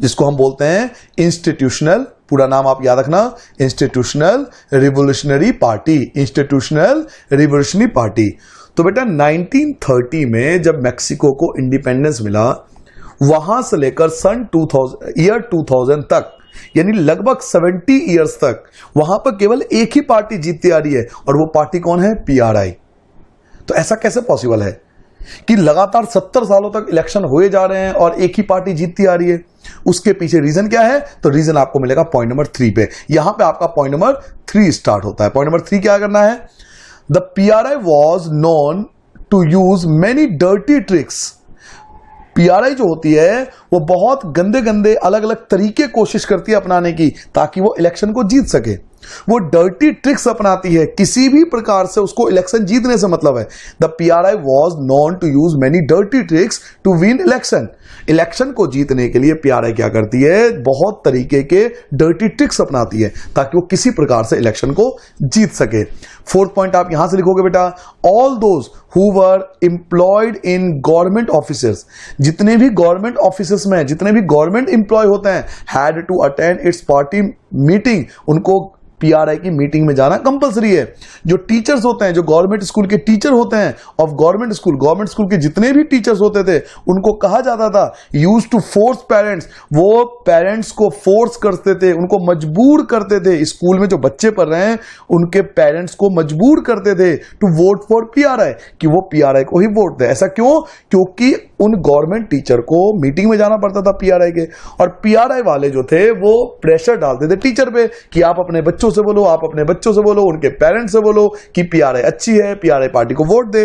जिसको हम बोलते हैं इंस्टीट्यूशनल, पूरा नाम आप याद रखना, institutional revolutionary party, institutional revolutionary party. तो बेटा 1930 में जब मैक्सिको को इंडिपेंडेंस मिला, वहां से लेकर सन 2000 तक, यानी लगभग 70 इयर्स तक वहां पर केवल एक ही पार्टी जीतती आ रही है, और वो पार्टी कौन है? PRI। तो ऐसा कैसे पॉसिबल है कि लगातार 70 सालों तक इलेक्शन हुए जा रहे हैं और एक ही पार्टी जीतती आ रही है? उसके पीछे रीजन क्या है? तो रीजन आपको मिलेगा पॉइंट नंबर 3 पे। यहां पे आपका पॉइंट नंबर 3 स्टार्ट होता है। पॉइंट नंबर 3 क्या करना है? The PRI was known to use many dirty tricks. PRI जो होती है वो बहुत गंदे गंदे अलग अलग तरीके कोशिश करती है अपनाने की, ताकि वो इलेक्शन को जीत सके। वो डर्टी ट्रिक्स अपनाती है, किसी भी प्रकार से उसको इलेक्शन जीतने से मतलब है। The PRI was known to use many dirty tricks to win election. Election को जीतने के लिए PRI क्या करती है? बहुत तरीके के डर्टी ट्रिक्स अपनाती है, ताकि वो किसी प्रकार से इलेक्शन को जीत सके। 4th पॉइंट आप यहां से लिखोगे बेटा, all those who were employed in government officers, जितने भी गवर्नमेंट ऑफिसर्स में जितने भी गवर्नमेंट एम्प्लॉय होते हैं, had to attend its party meeting, उनको PRI की मीटिंग में जाना कंपलसरी है। जो टीचर्स होते हैं, जो गवर्नमेंट स्कूल के टीचर होते हैं, ऑफ गवर्नमेंट स्कूल के जितने भी टीचर्स होते थे, उनको कहा जाता था यूज टू फोर्स पेरेंट्स, वो पेरेंट्स को फोर्स करते थे, उनको मजबूर करते थे। स्कूल में जो बच्चे पढ़ रहे हैं उनके पेरेंट्स को मजबूर करते थे टू वोट फॉर PRI, कि वो PRI को ही वोट दे। ऐसा क्यों? क्योंकि उन गवर्नमेंट टीचर को मीटिंग में जाना पड़ता था PRI के, और PRI वाले जो थे वो प्रेशर डालते थे टीचर पे कि आप अपने बच्चों से बोलो, आप अपने बच्चों से बोलो, उनके पेरेंट्स से बोलो कि PRI अच्छी है, PRI पार्टी को वोट दे।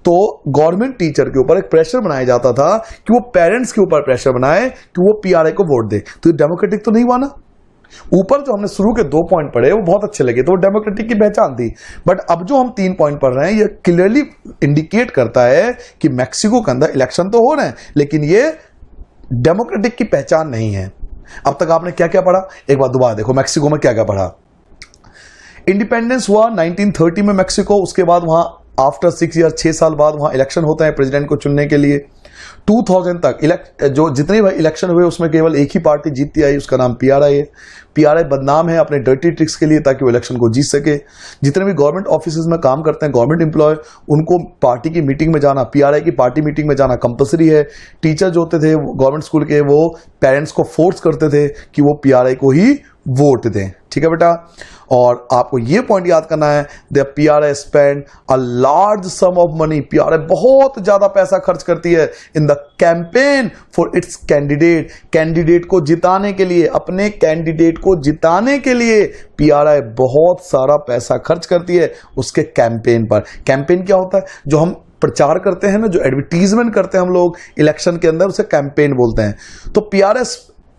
तो गवर्नमेंट टीचर के ऊपर एक प्रेशर बनाया जाता था कि वो पेरेंट्स के ऊपर प्रेशर बनाए कि वो PRI को वोट दे। तो ये डेमोक्रेटिक तो नहीं हुआ ना? ऊपर जो हमने शुरू के 2 पॉइंट पढ़े वो बहुत अच्छे लगे, तो वो डेमोक्रेटिक की पहचान थी। बट अब जो हम 3 पॉइंट पढ़ रहे हैं, ये क्लियरली इंडिकेट करता है कि मैक्सिको के अंदर इलेक्शन तो हो रहे हैं, लेकिन ये डेमोक्रेटिक की पहचान नहीं है। अब तक आपने क्या क्या पढ़ा, एक बार दोबारा देखो, मैक्सिको में क्या क्या पढ़ा। इंडिपेंडेंस हुआ 1930 में मैक्सिको, उसके बाद वहां आफ्टर 6 ईयर 6 साल बाद वहां इलेक्शन होता है प्रेसिडेंट को चुनने के लिए। 2000 तक जो जितने भी इलेक्शन हुए उसमें केवल एक ही पार्टी जीतती आई, उसका नाम पीआरआई है। पीआरआई बदनाम है अपने डर्टी ट्रिक्स के लिए ताकि वो इलेक्शन को जीत सके। जितने भी गवर्नमेंट ऑफिसेज में काम करते हैं गवर्नमेंट एम्प्लॉय, उनको पार्टी की मीटिंग में जाना, पीआरआई की पार्टी मीटिंग में जाना कंपलसरी है। टीचर जो होते थे गवर्नमेंट स्कूल के, वो पेरेंट्स को फोर्स करते थे कि वो पीआरआई को ही वोट दें। ठीक है बेटा, और आपको ये पॉइंट याद करना है, the PRI spend a large some of money, PRI बहुत ज्यादा पैसा खर्च करती है in the campaign for its candidate, candidate को जिताने के लिए, अपने कैंडिडेट को जिताने के लिए पीआरआई बहुत सारा पैसा खर्च करती है उसके कैंपेन पर। कैंपेन क्या होता है? जो हम प्रचार करते हैं ना, जो एडवर्टीजमेंट करते हैं हम लोग इलेक्शन के अंदर, उसे कैंपेन बोलते हैं। तो PRI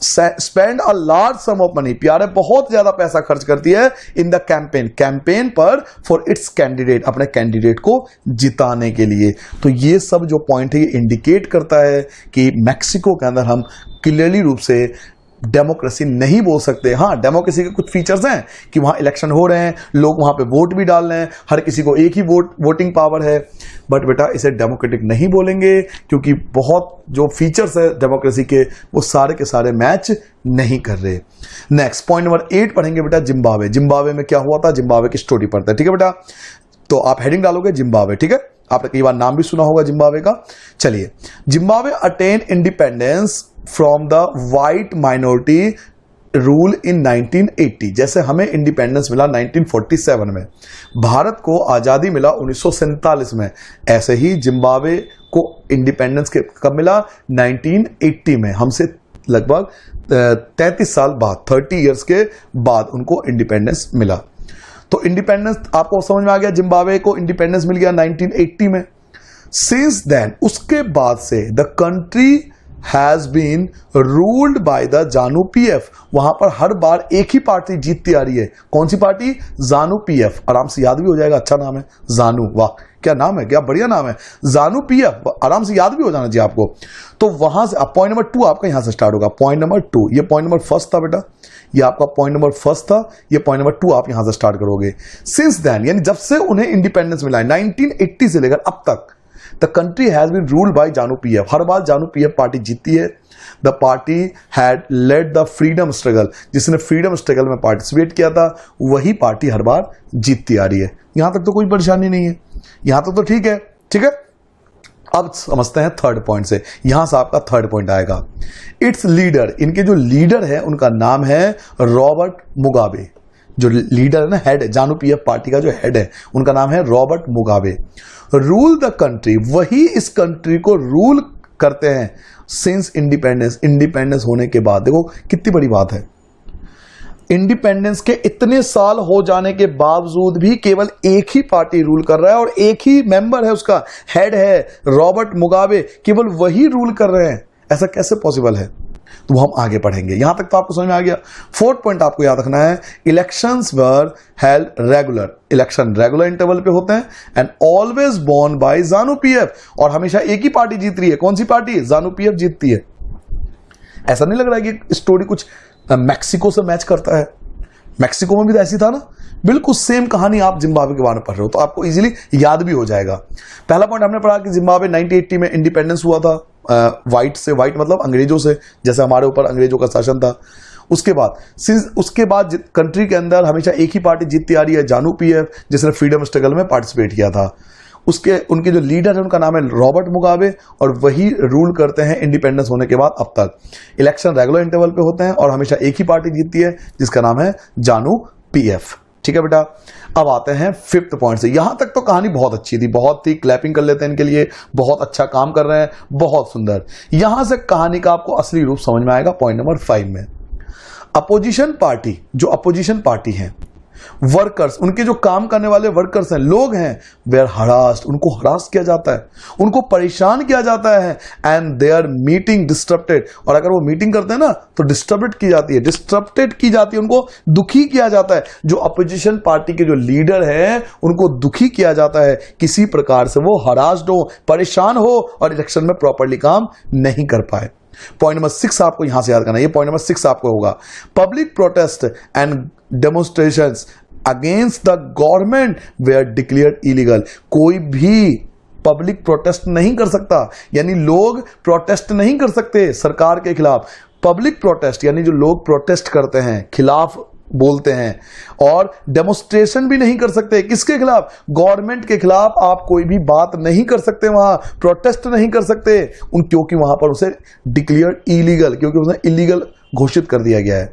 spend a large some of money, PRI बहुत ज्यादा पैसा खर्च करती है इन द कैंपेन, कैंपेन पर फॉर इट्स कैंडिडेट, अपने कैंडिडेट को जिताने के लिए। तो ये सब जो पॉइंट है ये इंडिकेट करता है कि मैक्सिको के अंदर हम क्लियरली रूप से डेमोक्रेसी नहीं बोल सकते। हाँ, डेमोक्रेसी के कुछ फीचर्स हैं कि वहां इलेक्शन हो रहे हैं, लोग वहां पे वोट भी डाल रहे हैं, हर किसी को एक ही वोटिंग पावर है, बट बेटा इसे डेमोक्रेटिक नहीं बोलेंगे क्योंकि बहुत जो फीचर्स है डेमोक्रेसी के वो सारे के सारे मैच नहीं कर रहे। नेक्स्ट पॉइंट नंबर 8 पढ़ेंगे बेटा, जिम्बाब्वे। जिम्बाब्वे में क्या हुआ था, जिम्बाब्वे की स्टोरी पढ़ते हैं। ठीक है बेटा, तो आप हेडिंग डालोगे जिम्बाब्वे। ठीक है, आपने कई बार नाम भी सुना होगा जिम्बाब्वे का। चलिए, Zimbabwe attain independence from the white minority rule in 1980। जैसे हमें इंडिपेंडेंस मिला 1947 में, भारत को आजादी मिला 1947 में, ऐसे ही जिम्बाब्वे को इंडिपेंडेंस कब मिला, 1980 में। हमसे लगभग 33 साल बाद, 30 इयर्स के बाद उनको इंडिपेंडेंस मिला। तो इंडिपेंडेंस आपको समझ में आ गया, जिम्बाब्वे को इंडिपेंडेंस मिल गया 1980 में। सिंस देन, उसके बाद से the country has been ruled by the ZANU PF. वहां पर हर बार एक ही पार्टी जीतती आ रही है। कौन सी पार्टी? जानु पीएफ। आराम से याद भी हो जाएगा, अच्छा नाम है जानु, वाह क्या नाम है, क्या बढ़िया नाम है, जानु पीएफ, आराम से याद भी हो जाना चाहिए आपको। तो वहां से पॉइंट नंबर 2 आपका यहां से स्टार्ट होगा। पॉइंट नंबर 2, ये पॉइंट नंबर फर्स्ट था बेटा, ये आपका पॉइंट नंबर फर्स्ट था, ये पॉइंट नंबर 2 आप यहां से स्टार्ट करोगे। सिंस देन, यानी जब से उन्हें इंडिपेंडेंस मिला है 1980 से लेकर अब तक, the country has been ruled by ZANU PF. हर बार जानु पीएफ पार्टी जीतती है। The party had led the freedom struggle, जिसने फ्रीडम स्ट्रगल में पार्टिसिपेट किया था वही पार्टी हर बार जीतती आ रही है। यहां तक तो कोई परेशानी नहीं है, यहां तक तो ठीक है। ठीक है, अब समझते हैं थर्ड पॉइंट से। यहां से आपका थर्ड पॉइंट आएगा, इट्स लीडर, इनके जो लीडर है उनका नाम है रॉबर्ट मुगाबे। जो लीडर है ना, हेड, जानु पीएफ पार्टी का जो हेड है उनका नाम है Robert Mugabe. Rule the country, वही इस कंट्री को रूल करते हैं सिंस इंडिपेंडेंस, इंडिपेंडेंस होने के बाद। देखो कितनी बड़ी बात है, इंडिपेंडेंस के इतने साल हो जाने के बावजूद भी केवल एक ही पार्टी रूल कर रहा है और एक ही मेंबर है, उसका हेड है रॉबर्ट मुगाबे, केवल वही रूल कर रहे हैं। ऐसा कैसे पॉसिबल है? तो हम आगे पढ़ेंगे। यहां तक तो आपको समझ में आ गया। फोर्थ पॉइंट आपको याद रखना है, elections were held regular, election regular interval पे होते हैं and always won by ZANU PF, और हमेशा एक ही पार्टी जीत रही है। कौन सी पार्टी? जानु पीएफ जीतती है। ऐसा नहीं लग रहा है कि स्टोरी कुछ मैक्सिको से मैच करता है? मैक्सिको में भी तो ऐसी था ना, बिल्कुल सेम कहानी आप जिम्बाब्वे के बारे में पढ़ रहे हो, तो आपको इजीली याद भी हो जाएगा। पहला पॉइंट हमने पढ़ा कि जिम्बाब्वे 1980 में इंडिपेंडेंस हुआ था वाइट से, वाइट मतलब अंग्रेजों से, जैसे हमारे ऊपर अंग्रेजों का शासन था। उसके बाद कंट्री के अंदर हमेशा एक ही पार्टी जीतती आ रही है, जानु पीएफ, जिसने फ्रीडम स्ट्रगल में पार्टिसिपेट किया था। उनके जो लीडर है उनका नाम है रॉबर्ट मुगाबे, और वही रूल करते हैं इंडिपेंडेंस होने के बाद अब तक। इलेक्शन रेगुलर इंटरवल पे होते हैं और हमेशा एक ही पार्टी जीतती है जिसका नाम है जानु पीएफ। ठीक है बेटा, अब आते हैं फिफ्थ पॉइंट से। यहां तक तो कहानी बहुत अच्छी थी, बहुत ही क्लैपिंग कर लेते हैं इनके लिए, बहुत अच्छा काम कर रहे हैं, बहुत सुंदर। यहां से कहानी का आपको असली रूप समझ में आएगा पॉइंट नंबर 5 में। अपोजिशन पार्टी, जो अपोजिशन पार्टी है, वर्कर्स, उनके जो काम करने वाले वर्कर्स हैं, लोग हैं, वे आर हरास्ड, उनको हरास किया जाता है, उनको परेशान किया जाता है, एंड दे आर मीटिंग डिस्टर्बटेड, और अगर वो मीटिंग करते हैं ना तो डिस्टर्बेड की जाती है, डिस्टर्बटेड की जाती है, उनको दुखी किया जाता है। जो अपोजिशन पार्टी के जो लीडर हैं उनको दुखी किया जाता है, किसी प्रकार से वो हरास्ड हो, परेशान हो और इलेक्शन में प्रॉपरली काम नहीं कर पाए। पॉइंट नंबर 6 आपको यहां से याद करना है, ये पॉइंट नंबर 6 आपको होगा। Public protest and demonstrations against the government were declared illegal. कोई भी पब्लिक प्रोटेस्ट नहीं कर सकता, यानी लोग प्रोटेस्ट नहीं कर सकते सरकार के खिलाफ। पब्लिक प्रोटेस्ट यानी जो लोग प्रोटेस्ट करते हैं, खिलाफ बोलते हैं, और डेमोन्स्ट्रेशन भी नहीं कर सकते। किसके खिलाफ? गवर्नमेंट के खिलाफ आप कोई भी बात नहीं कर सकते, वहां प्रोटेस्ट नहीं कर सकते क्योंकि वहां पर उसे डिक्लेयर्ड इलीगल, क्योंकि उसे इलीगल घोषित कर दिया गया है।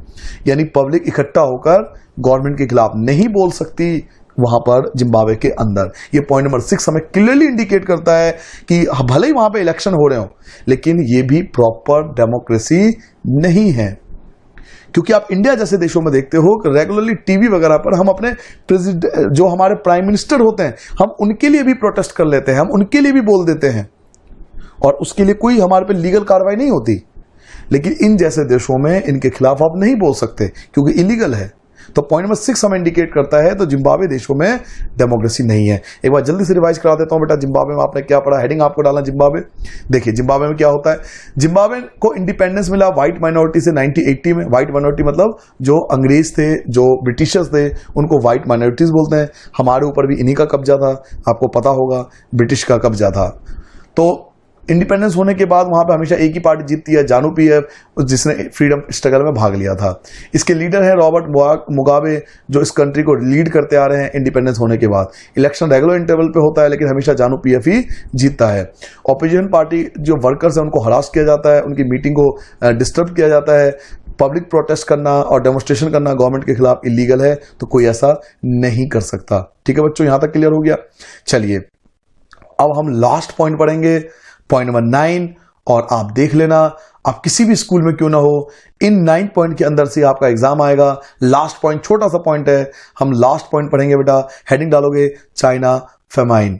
यानी पब्लिक इकट्ठा होकर गवर्नमेंट के खिलाफ नहीं बोल सकती वहां पर जिम्बाब्वे के अंदर। ये पॉइंट नंबर 6 हमें क्लियरली इंडिकेट करता है कि भले ही वहां पे इलेक्शन हो रहे हो, लेकिन ये भी प्रॉपर डेमोक्रेसी नहीं है। क्योंकि आप इंडिया जैसे देशों में देखते हो कि रेगुलरली टीवी वगैरह पर हम अपने प्रेसिडेंट, जो हमारे प्राइम मिनिस्टर होते हैं, हम उनके लिए भी प्रोटेस्ट कर लेते हैं, हम उनके लिए भी बोल देते हैं, और उसके लिए कोई हमारे पे लीगल कार्रवाई नहीं होती। लेकिन इन जैसे देशों में इनके खिलाफ आप नहीं बोल सकते क्योंकि इलीगल है। तो पॉइंट नंबर 6 हमें इंडिकेट करता है तो जिम्बाब्वे देशों में डेमोक्रेसी नहीं है। एक बार जल्दी से रिवाइज करा देता हूं बेटा, जिम्बाब्वे में आपने क्या पढ़ा, हेडिंग आपको डाला जिम्बाब्वे। देखिए जिम्बाब्वे में क्या होता है, जिम्बाब्वे को इंडिपेंडेंस मिला व्हाइट माइनॉरिटी से 1980 में। व्हाइट माइनॉरिटी मतलब जो अंग्रेज थे, जो ब्रिटिशर्स थे, उनको व्हाइट माइनॉरिटीज बोलते हैं। हमारे ऊपर भी इन्हीं का कब्जा था, आपको पता होगा, ब्रिटिश का कब्जा था। तो इंडिपेंडेंस होने के बाद वहां पे हमेशा एक ही पार्टी जीतती है, जानू पीएफ, जिसने फ्रीडम स्ट्रगल में भाग लिया था। इसके लीडर है रॉबर्ट मुगाबे, जो इस कंट्री को लीड करते आ रहे हैं इंडिपेंडेंस होने के बाद। इलेक्शन रेगुलर इंटरवल पे होता है, लेकिन हमेशा जानू पीएफ ही जीतता है। ऑपोजिशन पार्टी जो वर्कर्स है उनको हरास किया जाता है, उनकी मीटिंग को डिस्टर्ब किया जाता है। पब्लिक प्रोटेस्ट करना और डेमोन्स्ट्रेशन करना गवर्नमेंट के खिलाफ इलीगल है, तो कोई ऐसा नहीं कर सकता। ठीक है बच्चों, यहां तक क्लियर हो गया। चलिए अब हम लास्ट पॉइंट पढ़ेंगे, पॉइंट नंबर 9, और आप देख लेना, आप किसी भी स्कूल में क्यों ना हो, इन 9 पॉइंट के अंदर से आपका एग्जाम आएगा। लास्ट पॉइंट छोटा सा पॉइंट है, हम लास्ट पॉइंट पढ़ेंगे बेटा। हेडिंग डालोगे चाइना फेमाइन।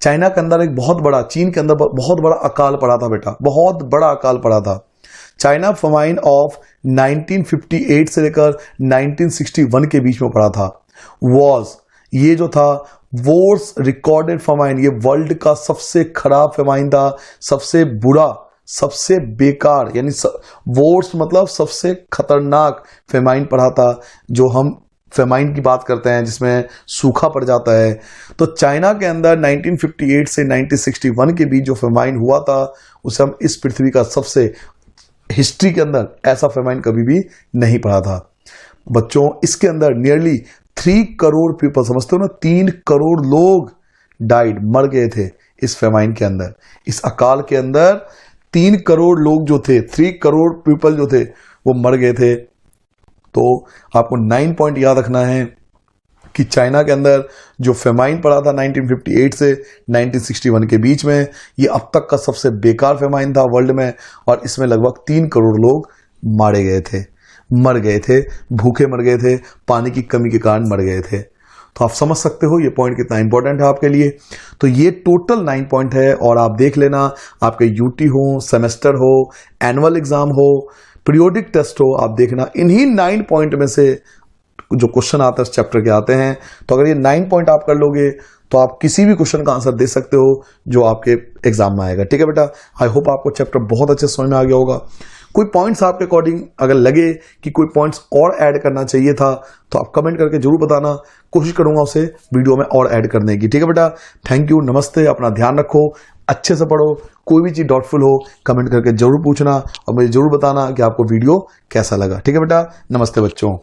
चाइना के अंदर एक बहुत बड़ा, चीन के अंदर बहुत बड़ा अकाल पड़ा था बेटा, बहुत बड़ा अकाल पड़ा था। चाइना फेमाइन ऑफ 1958 से लेकर 1961 के बीच में पड़ा था। ये जो था वर्स्ट रिकॉर्डेड फेमाइन, ये वर्ल्ड का सबसे खराब फेमाइन था, सबसे बुरा, सबसे बेकार, यानी वर्स्ट मतलब सबसे खतरनाक फेमाइन पड़ा था। जो हम फेमाइन की बात करते हैं जिसमें सूखा पड़ जाता है, तो चाइना के अंदर 1958 से 1961 के बीच जो फेमाइन हुआ था, उसे हम इस पृथ्वी का सबसे, हिस्ट्री के अंदर ऐसा फेमाइन कभी भी नहीं पड़ा था बच्चों। इसके अंदर नियरली 3 करोड़ पीपल, समझते हो ना, 3 करोड़ लोग डाइड, मर गए थे इस फेमाइन के अंदर। इस अकाल के अंदर 3 करोड़ लोग जो थे, 3 करोड़ पीपल जो थे, वो मर गए थे। तो आपको 9 पॉइंट याद रखना है कि चाइना के अंदर जो फेमाइन पड़ा था 1958 से 1961 के बीच में, ये अब तक का सबसे बेकार फेमाइन था वर्ल्ड में, और इसमें लगभग 3 करोड़ लोग मारे गए थे, मर गए थे, भूखे मर गए थे, पानी की कमी के कारण मर गए थे। तो आप समझ सकते हो ये पॉइंट कितना इंपॉर्टेंट है आपके लिए। तो ये टोटल 9 पॉइंट है, और आप देख लेना, आपके यूटी हो, सेमेस्टर हो, एनुअल एग्जाम हो, पीरियोडिक टेस्ट हो, आप देखना इन्हीं 9 पॉइंट में से जो क्वेश्चन आता है इस चैप्टर के आते हैं। तो अगर ये 9 पॉइंट आप कर लोगे तो आप किसी भी क्वेश्चन का आंसर दे सकते हो जो आपके एग्जाम में आएगा। ठीक है बेटा, आई होप आपको चैप्टर बहुत अच्छे समझ में आ गया होगा। कोई पॉइंट्स आपके अकॉर्डिंग अगर लगे कि कोई पॉइंट्स और ऐड करना चाहिए था, तो आप कमेंट करके जरूर बताना, कोशिश करूंगा उसे वीडियो में और ऐड करने की। ठीक है बेटा, थैंक यू, नमस्ते, अपना ध्यान रखो, अच्छे से पढ़ो, कोई भी चीज डाउटफुल हो कमेंट करके जरूर पूछना, और मुझे जरूर बताना कि आपको वीडियो कैसा लगा। ठीक है बेटा, नमस्ते बच्चों।